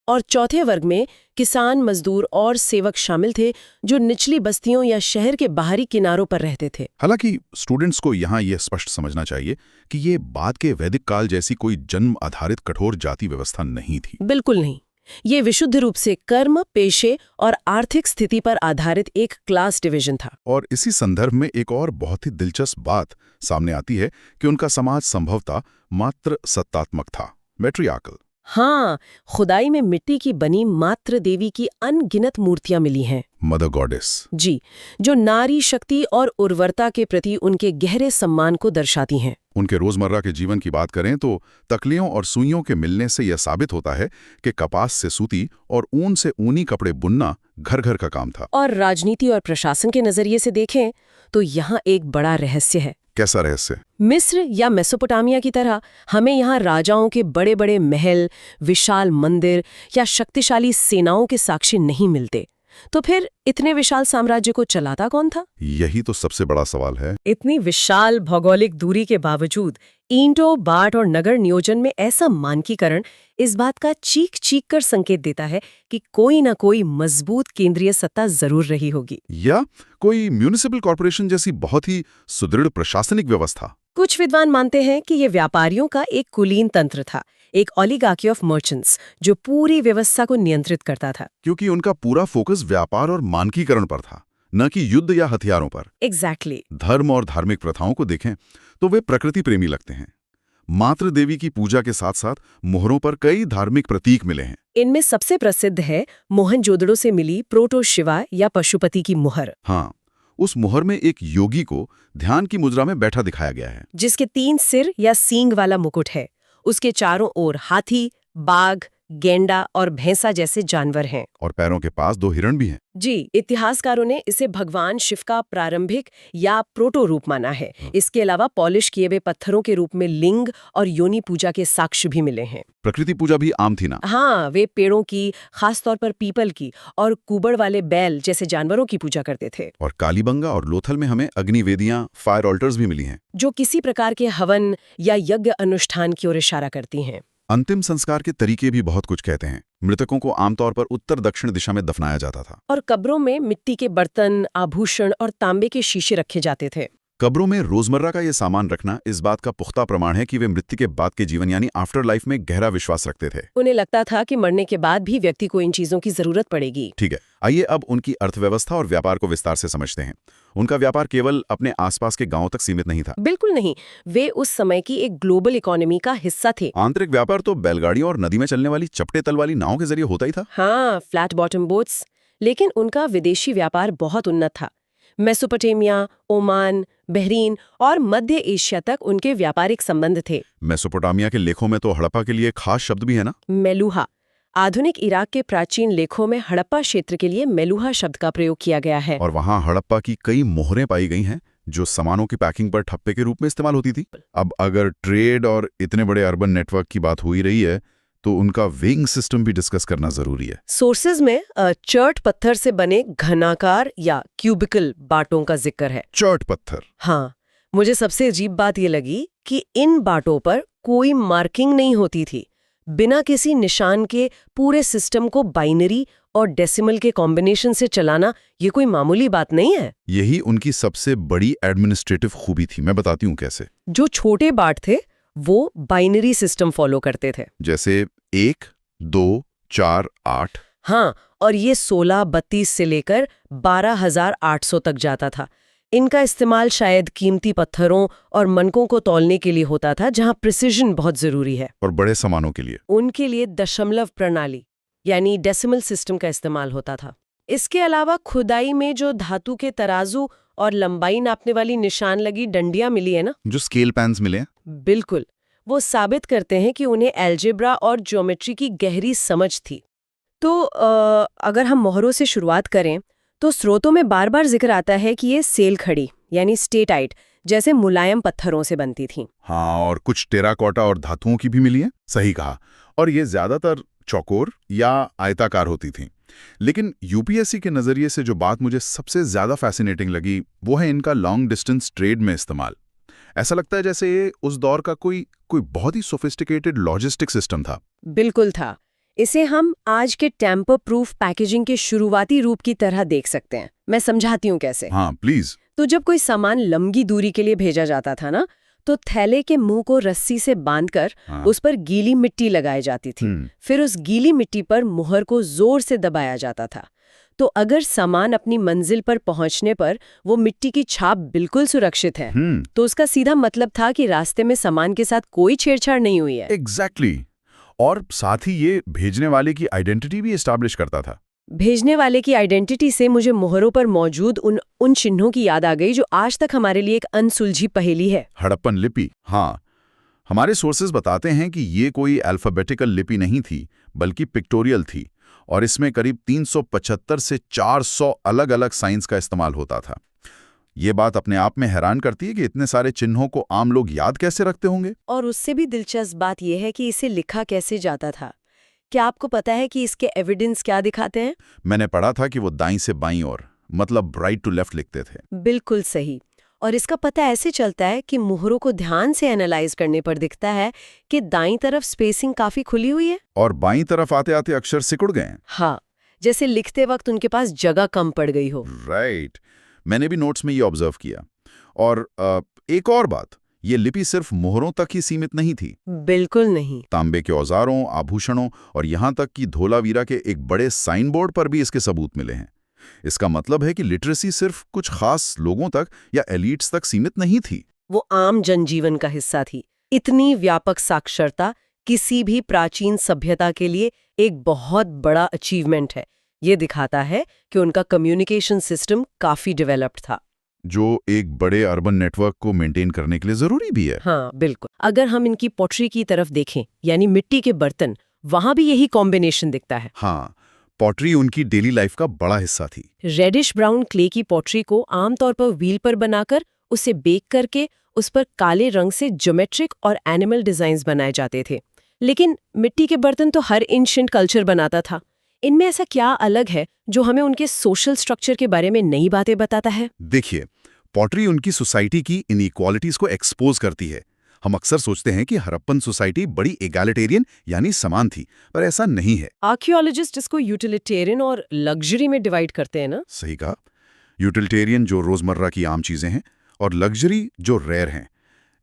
और चौथे वर्ग में किसान, मजदूर और सेवक शामिल थे, जो निचली बस्तियों या शहर के बाहरी किनारों पर रहते थे। हालांकि स्टूडेंट्स को यहाँ यह स्पष्ट समझना चाहिए कि ये बाद के वैदिक काल जैसी कोई जन्म आधारित कठोर जाति व्यवस्था नहीं थी। बिल्कुल नहीं। ये विशुद्ध रूप से कर्म, पेशे और आर्थिक स्थिति पर आधारित एक क्लास डिवीजन था। और इसी संदर्भ में एक और बहुत ही दिलचस्प बात सामने आती है कि उनका समाज संभवतः मात्र सत्तात्मक था, मैट्रियार्कल। हाँ, खुदाई में मिट्टी की बनी मात्र देवी की अनगिनत मूर्तियां मिली हैं। Mother goddess. जी, जो नारी शक्ति और उर्वरता के प्रति उनके गहरे सम्मान को दर्शाती हैं। उनके रोजमर्रा के जीवन की बात करें तो तकलियों और सुइयों के मिलने से यह साबित होता है कि कपास से सूती और ऊन से ऊनी कपड़े बुनना घर घर का काम था। और राजनीति और प्रशासन के नजरिए से देखें तो यहाँ एक बड़ा रहस्य है। कैसा रहस्य? मिस्र या मेसोपोटामिया की तरह हमें यहाँ राजाओं के बड़े बड़े महल, विशाल मंदिर या शक्तिशाली सेनाओं के साक्ष्य नहीं मिलते। तो फिर इतने विशाल साम्राज्य को चलाता कौन था? यही तो सबसे बड़ा सवाल है। इतनी विशाल भौगोलिक दूरी के बावजूद ईंटों, बाट और नगर नियोजन में ऐसा मानकीकरण इस बात का चीख चीख कर संकेत देता है कि कोई ना कोई मजबूत केंद्रीय सत्ता जरूर रही होगी, या कोई म्यूनिसिपल कॉर्पोरेशन जैसी बहुत ही सुदृढ़ प्रशासनिक व्यवस्था। कुछ विद्वान मानते हैं कि ये व्यापारियों का एक कुलीन तंत्र था, एक ओलिगार्की ऑफ मर्चेंट्स जो पूरी व्यवस्था को नियंत्रित करता था। क्योंकि उनका पूरा फोकस व्यापार और मानकीकरण पर था, न कि युद्ध या हथियारों पर। एग्जैक्टली। धर्म और धार्मिक प्रथाओं को देखें तो वे प्रकृति प्रेमी लगते हैं। मातृ देवी की पूजा के साथ साथ मोहरों पर कई धार्मिक प्रतीक मिले हैं। इनमें सबसे प्रसिद्ध है मोहनजोदड़ो से मिली प्रोटो शिवा या पशुपति की मुहर। हाँ, उस मुहर में एक योगी को ध्यान की मुद्रा में बैठा दिखाया गया है, जिसके 3 सिर या सींग वाला मुकुट है। उसके चारों ओर हाथी, बाघ, गेंडा और भैंसा जैसे जानवर हैं। और पैरों के पास 2 हिरण भी हैं। जी, इतिहासकारों ने इसे भगवान शिव का प्रारंभिक या प्रोटो रूप माना है। इसके अलावा पॉलिश किए हुए पत्थरों के रूप में लिंग और योनि पूजा के साक्ष्य भी मिले हैं। प्रकृति पूजा भी आम थी ना? हाँ, वे पेड़ों की, खासतौर पर पीपल की और कुबड़ वाले बैल जैसे जानवरों की पूजा करते थे। और कालीबंगा और लोथल में हमें अग्निवेदियां, फायर ऑल्टर्स भी मिली हैं, जो किसी प्रकार के हवन या यज्ञ अनुष्ठान की ओर इशारा करती हैं। अंतिम संस्कार के तरीके भी बहुत कुछ कहते हैं। मृतकों को आमतौर पर उत्तर दक्षिण दिशा में दफनाया जाता था। और कब्रों में मिट्टी के बर्तन, आभूषण और तांबे के शीशे रखे जाते थे। कब्रों में रोजमर्रा का ये सामान रखना इस बात का पुख्ता प्रमाण है कि वे मृत्यु के बाद के जीवन यानी आफ्टर लाइफ में गहरा विश्वास रखते थे। उन्हें लगता था कि मरने के बाद भी व्यक्ति को इन चीजों की जरूरत पड़ेगी। ठीक है, आइए अब उनकी अर्थव्यवस्था और व्यापार को विस्तार से समझते हैं। उनका व्यापार केवल अपने आसपास के गांवों तक सीमित नहीं था। बिल्कुल नहीं, वे उस समय की एक ग्लोबल इकोनॉमी का हिस्सा थे। आंतरिक व्यापार तो बैलगाड़ियों और नदी में चलने वाली चपटे तल वाली नावों के जरिए होता ही था। हाँ, फ्लैट बॉटम बोट्स। लेकिन उनका विदेशी व्यापार बहुत उन्नत था। मेसोपोटामिया, ओमान, बहरीन और मध्य एशिया तक उनके व्यापारिक संबंध थे। मेसोपोटामिया के लेखों में तो हड़प्पा के लिए खास शब्द भी है ना? मेलुहा। आधुनिक इराक के प्राचीन लेखों में हड़प्पा क्षेत्र के लिए मेलुहा शब्द का प्रयोग किया गया है। और वहाँ हड़प्पा की कई मोहरें पाई गई हैं जो सामानों की पैकिंग पर ठप्पे के रूप में इस्तेमाल होती थी। अब अगर ट्रेड और इतने बड़े अर्बन नेटवर्क की बात हो ही रही है तो उनका वेइंग सिस्टम भी डिस्कस करना जरूरी है। सोर्सेज में चर्ट पत्थर से बने घनाकार या क्यूबिकल बाटों का जिक्र है। चर्ट पत्थर? हाँ, मुझे सबसे अजीब बात ये लगी कि इन बाटों पर कोई मार्किंग नहीं होती थी। बिना किसी निशान के पूरे सिस्टम को बाइनरी और डेसिमल के कॉम्बिनेशन से चलाना ये कोई मामूली बात नहीं है। यही उनकी सबसे बड़ी एडमिनिस्ट्रेटिव खूबी थी। मैं बताती हूँ कैसे। जो छोटे बाट थे वो बाइनरी सिस्टम फॉलो करते थे, जैसे 1, 2, 4, 8। हाँ, और ये 16, 32 से लेकर 12,800 तक जाता था। इनका इस्तेमाल शायद कीमती पत्थरों और मनकों को तौलने के लिए होता था, जहां प्रिसिजन बहुत जरूरी है। और बड़े सामानों के लिए? उनके लिए दशमलव प्रणाली यानी डेसिमल सिस्टम का इस्तेमाल होता था। इसके अलावा खुदाई में जो धातु के तराजू और लंबाई नापने वाली निशान लगी डंडियां मिली है ना, जो स्केल पैन्स मिले हैं, बिल्कुल, वो साबित करते हैं कि उन्हें एल्जेब्रा और ज्योमेट्री की गहरी समझ थी। तो अगर हम मोहरों से शुरुआत करें तो स्रोतों में बार बार जिक्र आता है कि ये सेल खड़ी यानी स्टेटाइट जैसे मुलायम पत्थरों से बनती थी। हाँ, और कुछ टेराकोटा और धातुओं की भी मिली है। सही कहा। और ये ज्यादातर चौकोर या आयताकार होती थी। लेकिन यूपीएससी के नजरिए से जो बात मुझे सबसे ज्यादा फैसिनेटिंग लगी वो है इनका लॉन्ग डिस्टेंस ट्रेड में इस्तेमाल। ऐसा लगता है जैसे ये उस दौर का कोई बहुत ही सोफिस्टिकेटेड लॉजिस्टिक सिस्टम था। बिल्कुल था। इसे हम आज के टेम्पर प्रूफ पैकेजिंग के शुरुआती रूप की तरह देख सकते हैं। मैं समझाती हूँ कैसे। हाँ प्लीज। तो जब कोई सामान लंबी दूरी के लिए भेजा जाता था ना, तो थैले के मुंह को रस्सी से बांधकर उस पर गीली मिट्टी लगाई जाती थी। फिर उस गीली मिट्टी पर मुहर को जोर से दबाया जाता था। तो अगर सामान अपनी मंजिल पर पहुंचने पर वो मिट्टी की छाप बिल्कुल सुरक्षित है, तो उसका सीधा मतलब था कि रास्ते में सामान के साथ कोई छेड़छाड़ नहीं हुई है। एग्जैक्टली। और साथ ही ये भेजने वाले की आइडेंटिटी भी एस्टैब्लिश करता था। भेजने वाले की आइडेंटिटी से मुझे मोहरों पर मौजूद उन चिन्हों की याद आ गई जो आज तक हमारे लिए एक अनसुलझी पहेली है। हड़प्पन लिपि। हाँ, हमारे सोर्सेज बताते हैं कि ये कोई अल्फाबेटिकल लिपि नहीं थी, बल्कि पिक्टोरियल थी, और इसमें करीब 375 से 400 अलग-अलग साइंस का इस्तेमाल होता था। ये बात अपने आप में हैरान करती है कि इतने सारे चिन्हों को आम लोग याद कैसे रखते होंगे। और उससे भी दिलचस्प बात यह है कि इसे लिखा कैसे जाता था। क्या आपको पता है कि इसके एविडेंस क्या दिखाते हैं? मैंने पढ़ा था कि वो दाईं से बाईं ओर, मतलब राइट टू लेफ्ट लिखते थे। बिल्कुल सही। और इसका पता ऐसे चलता है कि मुहरों को ध्यान से एनालाइज करने पर दिखता है कि दाईं तरफ स्पेसिंग काफी खुली हुई है और बाईं तरफ आते आते अक्षर सिकुड़ गए। हाँ, जैसे लिखते वक्त उनके पास जगह कम पड़ गई हो। राइट, मैंने भी नोट्स में ये ऑब्जर्व किया। और एक और बात, ये लिपि सिर्फ मोहरों तक ही सीमित नहीं थी। बिल्कुल नहीं। तांबे के औजारों, आभूषणों और यहाँ तक कि धोलावीरा के एक बड़े साइन बोर्ड पर भी इसके सबूत मिले हैं। इसका मतलब है कि लिटरेसी सिर्फ कुछ खास लोगों तक या एलिट्स तक सीमित नहीं थी। वो आम जनजीवन का हिस्सा थी। इतनी व्यापक साक्षरता किसी भी प्राचीन सभ्यता के लिए एक बहुत बड़ा अचीवमेंट है। ये दिखाता है कि उनका कम्युनिकेशन सिस्टम काफी डेवलप्ड था, जो एक बड़े अर्बन नेटवर्क को मेंटेन करने के लिए जरूरी भी है। हाँ बिल्कुल। अगर हम इनकी पॉटरी की तरफ देखें, यानी मिट्टी के बर्तन, वहां भी यही कॉम्बिनेशन दिखता है। हाँ, पॉटरी उनकी डेली लाइफ का बड़ा हिस्सा थी। रेडिश ब्राउन क्ले की पॉटरी को आमतौर पर व्हील पर बनाकर उसे बेक करके उस पर काले रंग से ज्योमेट्रिक और एनिमल डिजाइन्स बनाए जाते थे। लेकिन मिट्टी के बर्तन तो हर एंशिएंट कल्चर बनाता था। इनमें ऐसा क्या अलग है जो हमें उनके सोशल स्ट्रक्चर के बारे में नई बातें बताता है? देखिए, पॉटरी उनकी सोसाइटी की इनइक्वालिटीज को एक्सपोज करती है। हम अक्सर सोचते हैं कि हड़प्पन सोसाइटी बड़ी एगैलिटेरियन यानी समान थी, पर ऐसा नहीं है। आर्कियोलॉजिस्ट इसको यूटिलिटेरियन और लग्जरी में डिवाइड करते हैं ना? सही कहा। यूटिलिटेरियन जो रोजमर्रा की आम चीजें हैं और लग्जरी जो रेयर हैं।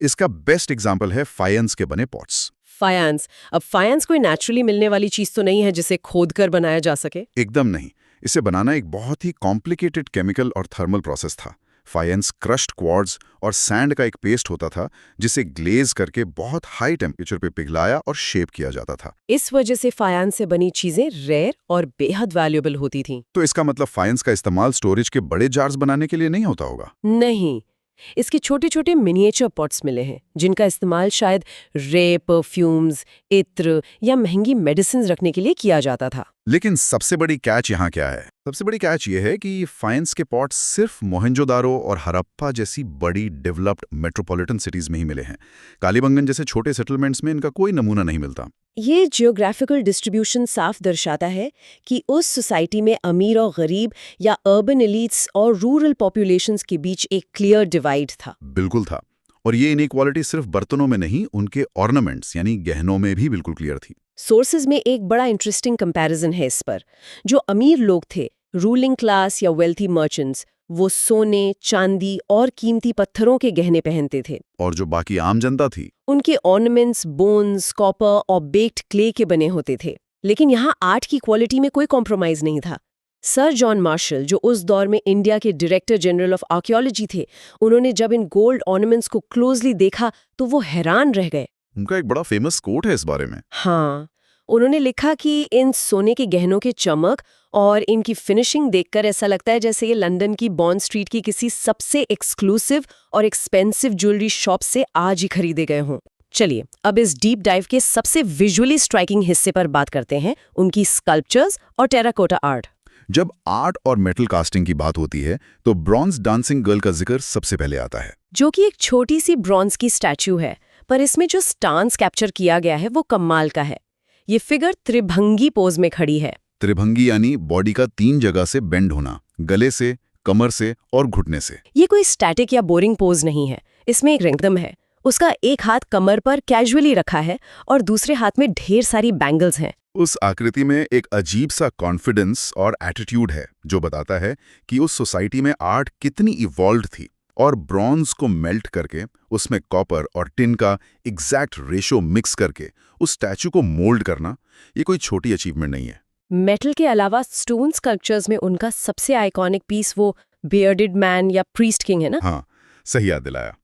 इसका बेस्ट एग्जाम्पल है फायंस के बने पॉट्स। फायंस। अब फायंस कोई नेचुरली मिलने वाली चीज तो नहीं है जिसे खोदकर बनाया जा सके? एकदम नहीं। इसे बनाना एक बहुत ही कॉम्प्लिकेटेड केमिकल और थर्मल प्रोसेस था। फायंस क्रश्ड क्वार्ट्ज और सैंड का एक पेस्ट होता था, जिसे ग्लेज करके बहुत हाई टेम्परेचर पे पिघलाया और शेप किया जाता था। इस वजह से फायंस से बनी चीजें रेयर और बेहद वैल्यूएबल होती थीं। तो इसका मतलब फायंस का इस्तेमाल स्टोरेज के बड़े जार्स बनाने के लिए नहीं होता होगा? नहीं, इसके छोटे छोटे मिनिएचर पॉट्स मिले हैं जिनका इस्तेमाल शायद रे, परफ्यूम्स, इत्र या महंगी मेडिसिन रखने के लिए किया जाता था। लेकिन सबसे बड़ी कैच यहाँ क्या है? सबसे बड़ी कैच ये है कि फायंस के पॉट सिर्फ मोहनजोदारो और हड़प्पा जैसी बड़ी डेवलप्ड मेट्रोपॉलिटन सिटीज में ही मिले हैं। कालीबंगन जैसे छोटे सेटलमेंट्स में इनका कोई नमूना नहीं मिलता। ये जियोग्राफिकल डिस्ट्रीब्यूशन साफ दर्शाता है कि उस सोसाइटी में अमीर और गरीब या अर्बन एलिट्स और रूरल पॉपुलेशंस के बीच एक क्लियर डिवाइड था। बिल्कुल था। और ये इनइक्वालिटी सिर्फ बर्तनों में नहीं, उनके ऑर्नामेंट्स यानी गहनों में भी बिल्कुल क्लियर थी। सोर्सेज में एक बड़ा इंटरेस्टिंग कंपैरिजन है इस पर। जो अमीर लोग थे, रूलिंग क्लास या वेल्थी मर्चेंट्स, वो सोने, चांदी और कीमती पत्थरों के गहने पहनते थे। और जो बाकी आम जनता थी, उनके ऑर्नामेंट्स बोन्स, कॉपर और बेक्ड क्ले के बने होते थे। लेकिन यहाँ आर्ट की क्वालिटी में कोई कॉम्प्रोमाइज नहीं था। सर जॉन मार्शल, जो उस दौर में इंडिया के डायरेक्टर जनरल ऑफ आर्कियोलॉजी थे, उन्होंने जब इन गोल्ड ऑर्नामेंट्स को क्लोजली देखा तो वो हैरान रह गए। उनका एक बड़ा फेमस कोट है इस बारे में। हाँ, उन्होंने लिखा कि इन सोने के गहनों के चमक और इनकी फिनिशिंग देखकर ऐसा लगता है जैसे ये लंदन की बॉन्ड स्ट्रीट की किसी सबसे एक्सक्लूसिव और एक्सपेंसिव ज्वेलरी शॉप से आज ही खरीदे गए हों। चलिए अब इस डीप डाइव के सबसे विजुअली स्ट्राइकिंग हिस्से पर बात करते हैं, उनकी स्कल्पचर्स और टेराकोटा आर्ट। जब आर्ट और मेटल कास्टिंग की बात होती है तो ब्रॉन्ज डांसिंग गर्ल का जिक्र सबसे पहले आता है, जो कि एक छोटी सी ब्रॉन्ज की स्टैच्यू है, पर इसमें जो स्टांस कैप्चर किया गया है वो कमाल का है। ये फिगर त्रिभंगी पोज में खड़ी है। त्रिभंगी यानी बॉडी का 3 जगह से बेंड होना, गले से, कमर से और घुटने से। ये कोई स्टैटिक या बोरिंग पोज नहीं है, इसमें एक रिदम है। उसका एक हाथ कमर पर कैजुअली रखा है और दूसरे हाथ में ढेर सारी बैंगल्स हैं। उस आकृति में एक अजीब सा कॉन्फिडेंस और एटीट्यूड है जो बताता है कि उस सोसाइटी में आर्ट कितनी इवॉल्व्ड थी। और ब्रॉन्ज को मेल्ट करके उसमें कॉपर और टिन का एग्जैक्ट रेशो मिक्स करके उस स्टैचू को मोल्ड करना, ये कोई छोटी अचीवमेंट नहीं है। मेटल के अलावा स्टोन स्कल्पचर्स में उनका सबसे आइकॉनिक पीस वो बियर्डेड मैन या प्रीस्ट किंग है ना? हाँ, सही याद दिलाया।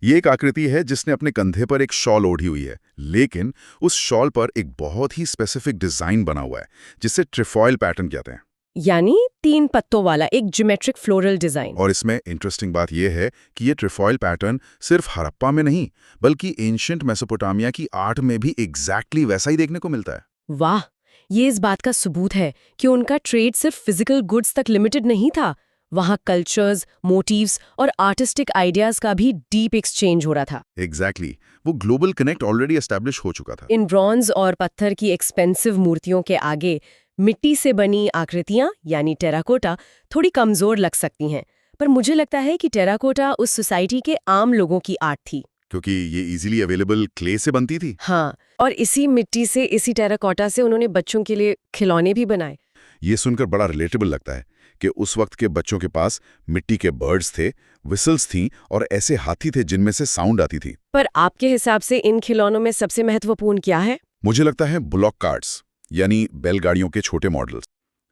ये एक आकृति है जिसने अपने कंधे पर एक शॉल ओढ़ी हुई है, लेकिन उस शॉल पर एक बहुत ही स्पेसिफिक डिजाइन बना हुआ है जिसे ट्रिफॉइल पैटर्न कहते हैं। यानी 3 पत्तों वाला एक ज्योमेट्रिक फ्लोरल डिजाइन। और इसमें इंटरेस्टिंग बात यह है कि ये ट्रिफॉइल पैटर्न सिर्फ हड़प्पा में नहीं बल्कि एंशिएंट मेसोपोटामिया की आर्ट में भी एग्जैक्टली वैसा ही देखने को मिलता है। वाह, ये इस बात का सबूत है कि उनका ट्रेड सिर्फ फिजिकल गुड्स तक लिमिटेड नहीं था। वहाँ कल्चर्स, मोटिव्स और आर्टिस्टिक आइडियाज का भी डीप एक्सचेंज हो रहा था। एग्जैक्टली, वो ग्लोबल कनेक्ट ऑलरेडी एस्टैब्लिश हो चुका था। इन ब्रॉन्ज और पत्थर की एक्सपेंसिव मूर्तियों के आगे मिट्टी से बनी आकृतियां यानी टेराकोटा थोड़ी कमजोर लग सकती हैं, पर मुझे लगता है कि टेराकोटा उस सोसाइटी के आम लोगों की आर्ट थी, क्योंकि ये इजीली अवेलेबल क्ले से बनती थी। हाँ, और इसी मिट्टी से, इसी टेराकोटा से उन्होंने बच्चों के लिए खिलौने भी बनाए। ये सुनकर बड़ा रिलेटेबल लगता है कि उस वक्त के बच्चों के पास मिट्टी के बर्ड्स थे, विसल्स थीं और ऐसे हाथी थे जिनमें से साउंड आती थी। पर आपके हिसाब से इन खिलौनों में सबसे महत्वपूर्ण क्या है? मुझे लगता है बुलॉक कार्ट्स, यानी बैलगाड़ियों के छोटे मॉडल्स।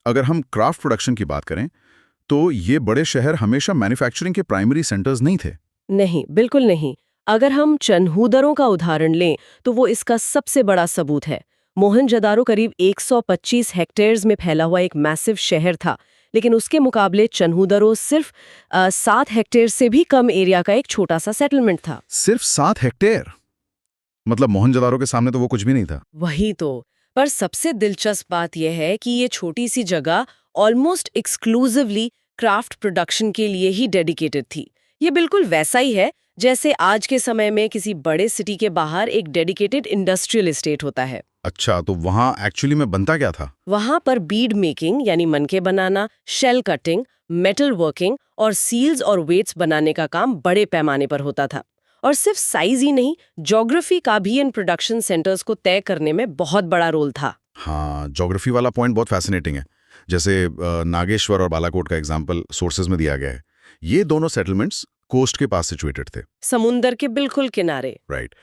अगर हम क्राफ्ट प्रोडक्शन की बात करें तो ये बड़े शहर हमेशा मैन्युफैक्चरिंग के प्राइमरी सेंटर्स नहीं थे। नहीं, बिल्कुल नहीं। अगर हम चन्हूदरों का उदाहरण लें तो वो इसका सबसे बड़ा सबूत है। मोहनजोदारो करीब 125 हेक्टेयर्स में फैला हुआ एक मैसिव शहर था, लेकिन उसके मुकाबले चन्हूदरो सिर्फ 7 हेक्टेयर से भी कम एरिया का एक छोटा सा सेटलमेंट था। सिर्फ 7 हेक्टेयर? मतलब मोहनजोदारो के सामने तो वो कुछ भी नहीं था। वही तो। पर सबसे दिलचस्प बात यह है कि ये छोटी सी जगह ऑलमोस्ट एक्सक्लूसिवली क्राफ्ट प्रोडक्शन के लिए ही डेडिकेटेड थी। ये बिल्कुल वैसा ही है जैसे आज के समय में किसी बड़े सिटी के बाहर एक डेडिकेटेड इंडस्ट्रियल एस्टेट होता है। अच्छा, तो वहाँ एक्चुअली में बनता क्या था? वहाँ पर बीड मेकिंग यानी मनके बनाना, शेल कटिंग, मेटल वर्किंग और सील्स और वेट्स बनाने का काम बड़े पैमाने पर होता था। और सिर्फ साइज ही नहीं, ज्योग्राफी का भी इन प्रोडक्शन सेंटर्स को तय करने में बहुत बड़ा रोल था। हाँ, ज्योग्राफी वाला पॉइंट बहुत फैसिनेटिंग है। जैसे नागेश्वर और बालाकोट का एग्जाम्पल सोर्सेज में दिया गया है। ये दोनों सेटलमेंट्स कोस्ट के पास सिचुएटेड थे, समुंदर के बिल्कुल किनारे। राइट।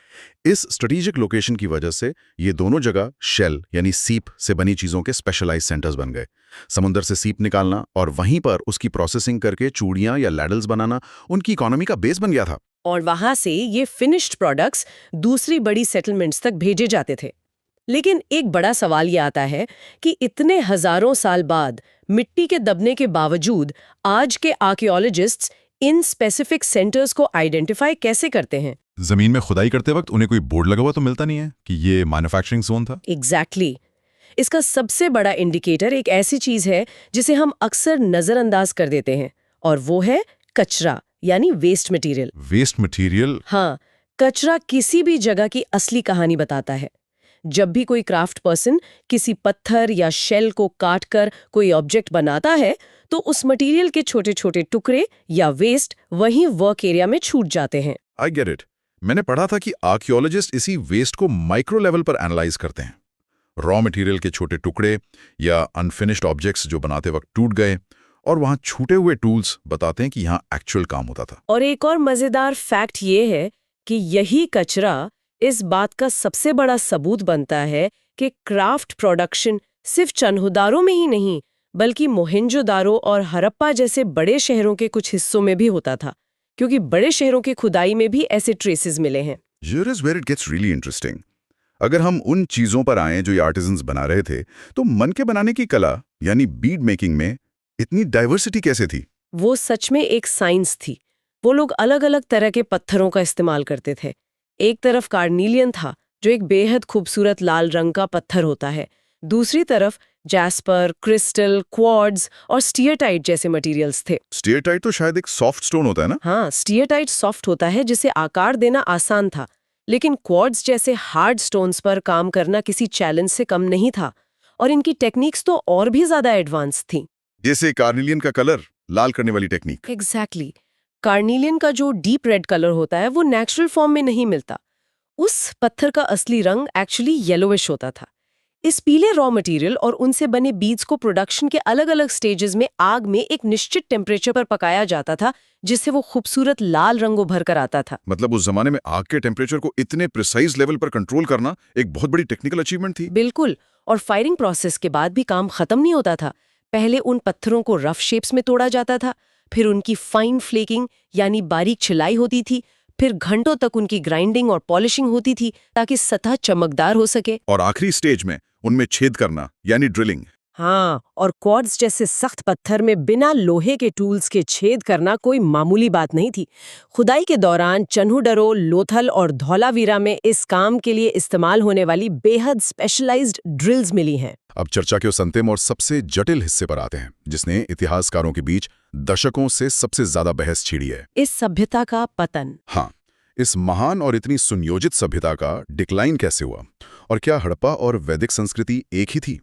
इस स्ट्रेटेजिक लोकेशन की वजह से ये दोनों जगह शेल यानी सीप से बनी चीजों के स्पेशलाइज्ड सेंटर्स बन गए। समुंदर से सीप निकालना और वहीं पर उसकी प्रोसेसिंग करके चूड़ियां या लैडल्स बनाना उनकी इकोनॉमी का बेस बन गया था। और वहां से ये फिनिश्ड प्रोडक्ट्स दूसरी बड़ी सेटलमेंट्स तक भेजे जाते थे। लेकिन एक बड़ा सवाल ये आता है कि इतने हजारों साल बाद मिट्टी के दबने के बावजूद आज के आर्कियोलॉजिस्ट्स इन स्पेसिफिक सेंटर्स को आइडेंटिफाई कैसे करते हैं? जमीन में खुदाई करते वक्त उन्हें कोई बोर्ड लगा हुआ तो मिलता नहीं है कि ये मैन्युफैक्चरिंग जोन था। एग्जैक्टली। इसका सबसे बड़ा इंडिकेटर एक ऐसी चीज है जिसे हम अक्सर नजरअंदाज कर देते हैं, और वो है कचरा यानी वेस्ट मटेरियल। Waste material? हाँ, कचरा किसी भी जगह की असली कहानी बताता है। जब भी कोई क्राफ्ट पर्सन किसी पत्थर या शेल को काटकर कोई ऑब्जेक्ट बनाता है तो उस मटेरियल के छोटे छोटे टुकड़े या वेस्ट वहीं वर्क एरिया में छूट जाते हैं। I get it. मैंने पढ़ा था कि आर्कियोलॉजिस्ट इसी वेस्ट को माइक्रो लेवल पर एनालाइज करते हैं। रॉ मटेरियल के छोटे टुकड़े या अनफिनिश्ड ऑब्जेक्ट्स जो बनाते वक्त टूट गए, और वहां छूटे हुए टूल्स बताते हैं कि यहाँ एक्चुअल काम होता था। और एक और मजेदार फैक्ट ये है कि यही कचरा इस बात का सबसे बड़ा सबूत बनता है कि क्राफ्ट प्रोडक्शन सिर्फ चन्हूदारो में ही नहीं बल्कि मोहेंजोदारो और हड़प्पा जैसे बड़े शहरों के कुछ हिस्सों में भी होता था, क्योंकि बड़े शहरों की खुदाई में भी ऐसे ट्रेसेस मिले हैं। Here is where it gets really interesting. अगर हम उन चीजों पर आएं जो ये आर्टिजन्स बना रहे थे, तो मन के बनाने की कला यानी बीड मेकिंग में इतनी डाइवर्सिटी कैसे थी? वो सच में एक साइंस थी। वो लोग अलग अलग तरह के पत्थरों का इस्तेमाल करते थे। एक तरफ कार्नीलियन था जो एक बेहद खूबसूरत लाल रंग का पत्थर होता है, दूसरी तरफ जैस्पर, क्रिस्टल, क्वार्ट्ज और स्टीयरटाइट जैसे मटेरियल्स थे। स्टीयरटाइट तो शायद एक सॉफ्ट स्टोन होता है ना? हाँ, स्टीयरटाइट सॉफ्ट होता है जिसे आकार देना आसान था, लेकिन क्वार्ट्ज जैसे हार्ड स्टोन्स पर काम करना किसी चैलेंज से कम नहीं था, और इनकी टेक्निक्स तो और भी ज्यादा एडवांस थी। जैसे कार्निलियन का कलर लाल करने वाली टेक्निक। एग्जैक्टली। कार्नीलियन का जो डीप रेड कलर होता है वो नेचुरल फॉर्म में नहीं मिलता। उस पत्थर का असली रंग एक्चुअली येलोविश होता था। इस पीले रॉ मटेरियल और उनसे बने बीड्स को प्रोडक्शन के अलग अलग स्टेजेस में आग में एक निश्चित टेम्परेचर पर पकाया जाता था, जिससे वो खूबसूरत लाल रंगों भर कर आता था। मतलब उस जमाने में आग के टेम्परेचर को इतने प्रिसाइज लेवल पर कंट्रोल करना एक बहुत बड़ी टेक्निकल अचीवमेंट थी। बिल्कुल। और फायरिंग प्रोसेस के बाद भी काम खत्म नहीं होता था। पहले उन पत्थरों को रफ शेप्स में तोड़ा जाता था, फिर उनकी फाइन फ्लेकिंग यानी बारीक छिलाई होती थी, फिर घंटों तक उनकी ग्राइंडिंग और पॉलिशिंग होती थी ताकि सतह चमकदार हो सके। और आखिरी स्टेज में उनमें छेद करना यानी ड्रिलिंग। हाँ, और क्वार्ट्ज जैसे सख्त पत्थर में बिना लोहे के टूल्स के छेद करना कोई मामूली बात नहीं थी। खुदाई के दौरान चन्हुडरो, लोथल और धौलावीरा में इस काम के लिए इस्तेमाल होने वाली बेहद स्पेशलाइज्ड ड्रिल्स मिली हैं। अब चर्चा के उस अंतिम और सबसे जटिल हिस्से पर आते हैं, जिसने इतिहासकारों के बीच दशकों से सबसे ज्यादा बहस छिड़ी है। इस सभ्यता का पतन। हाँ, इस महान और इतनी सुनियोजित सभ्यता का डिक्लाइन कैसे हुआ, और क्या हड़प्पा और वैदिक संस्कृति एक ही थी?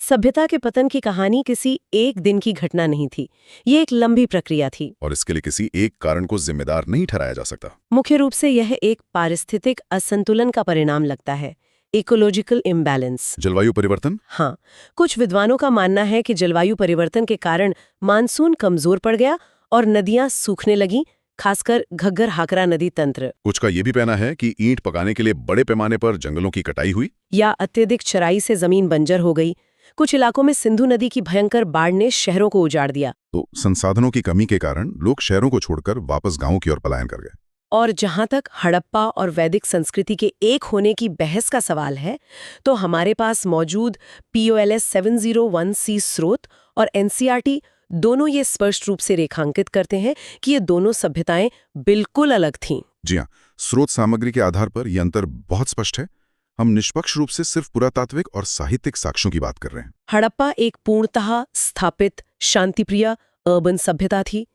सभ्यता के पतन की कहानी किसी एक दिन की घटना नहीं थी। ये एक लंबी प्रक्रिया थी और इसके लिए किसी एक कारण को जिम्मेदार नहीं ठहराया जा सकता। मुख्य रूप से यह एक पारिस्थितिक असंतुलन का परिणाम लगता है, इकोलॉजिकल इम्बैलेंस। जलवायु परिवर्तन? हाँ, कुछ विद्वानों का मानना है कि जलवायु परिवर्तन के कारण मानसून कमजोर पड़ गया और नदियां सूखने लगीं, खासकर घग्गर हाकरा नदी तंत्र। कुछ का ये भी कहना है कि ईंट पकाने के लिए बड़े पैमाने पर जंगलों की कटाई हुई, या अत्यधिक चराई से जमीन बंजर हो गई। कुछ इलाकों में सिंधु नदी की भयंकर बाढ़ ने शहरों को उजाड़ दिया। तो संसाधनों की कमी के कारण लोग शहरों को छोड़कर वापस गांवों की ओर पलायन कर गए। और जहां तक हड़प्पा और वैदिक संस्कृति के एक होने की बहस का सवाल है, तो हमारे पास मौजूद POLS 701C स्रोत और NCERT दोनों ये स्पष्ट रूप से रेखांकित करते हैं कि ये दोनों सभ्यताएं बिल्कुल अलग थीं। जी हाँ, स्रोत सामग्री के आधार पर यह अंतर बहुत स्पष्ट है। हम निष्पक्ष रूप से सिर्फ पुरातात्विक और साहित्यिक साक्ष्यों की बात कर रहे हैं। हड़प्पा एक पूर्णतः स्थापित, शांतिप्रिय, अर्बन सभ्यता थी,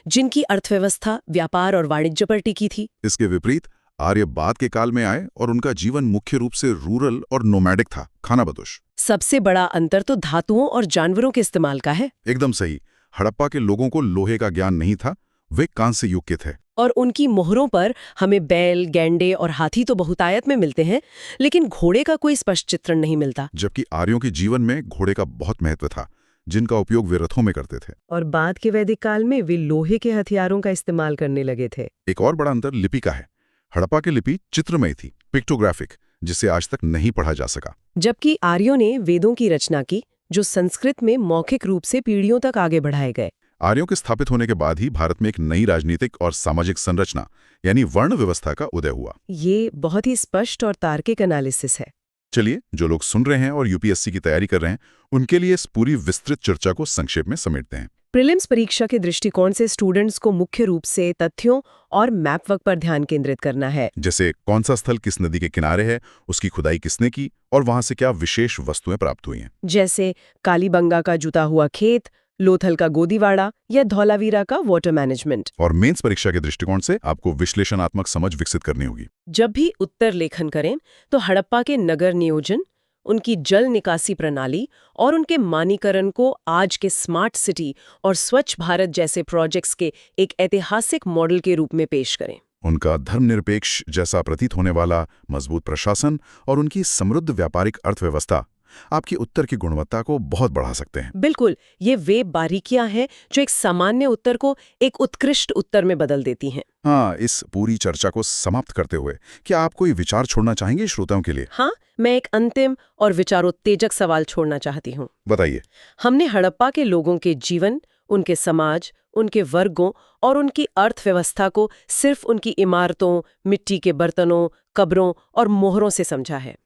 जिनकी अर्थव्यवस्था व्यापार और वाणिज्य पर टिकी थी। इसके विपरीत आर्य बाद के काल में आए और उनका जीवन मुख्य रूप से रूरल और नोमैडिक था, खानाबदोश। सबसे बड़ा अंतर तो धातुओं और जानवरों के इस्तेमाल का है। एकदम सही। हड़प्पा के लोगों को लोहे का ज्ञान नहीं था, वे कांस्य युग के थे। और उनकी मोहरों पर हमें बैल, गैंडे और हाथी तो बहुतायत में मिलते हैं, लेकिन घोड़े का कोई स्पष्ट चित्रण नहीं मिलता। जबकि आर्यों के जीवन में घोड़े का बहुत महत्व था, जिनका उपयोग वे रथों में करते थे। और बाद के वैदिक काल में वे लोहे के हथियारों का इस्तेमाल करने लगे थे। एक और बड़ा अंतर लिपि का है। हड़प्पा की लिपि चित्रमय थी, पिक्टोग्राफिक, जिसे आज तक नहीं पढ़ा जा सका। जबकि आर्यों ने वेदों की रचना की, जो संस्कृत में मौखिक रूप से पीढ़ियों तक आगे बढ़ाए गए। आर्यों के स्थापित होने के बाद ही भारत में एक नई राजनीतिक और सामाजिक संरचना यानी वर्ण व्यवस्था का उदय हुआ। ये बहुत ही स्पष्ट और तार्किक एनालिसिस है। चलिए, जो लोग सुन रहे हैं और UPSC की तैयारी कर रहे हैं, उनके लिए इस पूरी विस्तृत चर्चा को संक्षेप में समेटते हैं। प्रीलिम्स परीक्षा के दृष्टिकोण से स्टूडेंट्स को मुख्य रूप से तथ्यों और मैप वर्क पर ध्यान केंद्रित करना है। जैसे कौन सा स्थल किस नदी के किनारे है, उसकी खुदाई किसने की और वहां से क्या विशेष वस्तुएं प्राप्त हुई हैं। जैसे कालीबंगा का जुता हुआ खेत, लोथल का गोदीवाड़ा या धौलावीरा का वाटर मैनेजमेंट। और मेंस परीक्षा के दृष्टिकोण से आपको विश्लेषणात्मक समझ विकसित करनी होगी। जब भी उत्तर लेखन करें तो हड़प्पा के नगर नियोजन, उनकी जल निकासी प्रणाली और उनके मानीकरण को आज के स्मार्ट सिटी और स्वच्छ भारत जैसे प्रोजेक्ट्स के एक ऐतिहासिक मॉडल के रूप में पेश करें। उनका धर्मनिरपेक्ष जैसा प्रतीत होने वाला मजबूत प्रशासन और उनकी समृद्ध व्यापारिक अर्थव्यवस्था आपकी उत्तर की गुणवत्ता को बहुत बढ़ा सकते हैं। बिल्कुल, ये वे बारीकियां हैं जो एक सामान्य उत्तर को एक उत्कृष्ट उत्तर में बदल देती हैं। हाँ, इस पूरी चर्चा को समाप्त करते हुए क्या आप कोई विचार छोड़ना चाहेंगे श्रोताओं के लिए? हाँ, मैं एक अंतिम और विचारोत्तेजक सवाल छोड़ना चाहती हूँ। बताइए। हमने हड़प्पा के लोगों के जीवन, उनके समाज, उनके वर्गों और उनकी अर्थव्यवस्था को सिर्फ उनकी इमारतों, मिट्टी के बर्तनों, कब्रों और मोहरों से समझा है।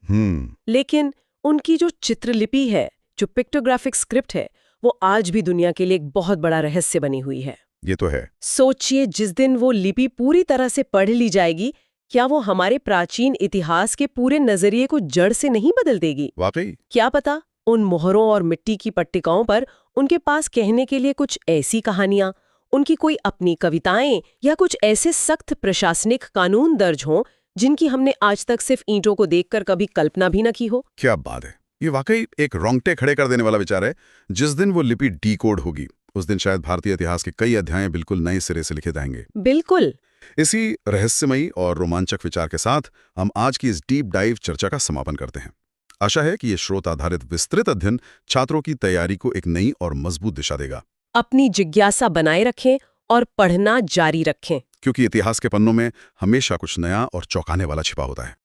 लेकिन उनकी जो चित्रलिपि है, जो पिक्टोग्राफिक स्क्रिप्ट है, वो आज भी दुनिया के लिए एक बहुत बड़ा रहस्य बनी हुई है। ये तो है। सोचिए, जिस दिन वो लिपि पूरी तरह से पढ़ ली जाएगी, क्या वो हमारे प्राचीन इतिहास के पूरे नजरिए को जड़ से नहीं बदल देगी? वाकई? क्या पता, उन मोहरों और मिट्टी की पट्टिकाओं पर उनके पास कहने के लिए कुछ ऐसी कहानियां, उनकी कोई अपनी कविताएं या कुछ ऐसे सख्त प्रशासनिक कानून दर्ज हों जिनकी हमने आज तक सिर्फ ईंटों को देखकर कभी कल्पना भी न की हो। क्या बात है! ये वाकई एक रोंगटे खड़े कर देने वाला विचार है। जिस दिन वो लिपि डीकोड होगी, उस दिन शायद भारतीय इतिहास के कई अध्याय बिल्कुल नए सिरे से लिखे जाएंगे। बिल्कुल। इसी रहस्यमयी और रोमांचक विचार के साथ हम आज की इस डीप डाइव चर्चा का समापन करते हैं। आशा है कि ये स्रोत आधारित विस्तृत अध्ययन छात्रों की तैयारी को एक नई और मजबूत दिशा देगा। अपनी जिज्ञासा बनाए रखें और पढ़ना जारी रखें। क्योंकि इतिहास के पन्नों में हमेशा कुछ नया और चौंकाने वाला छिपा होता है।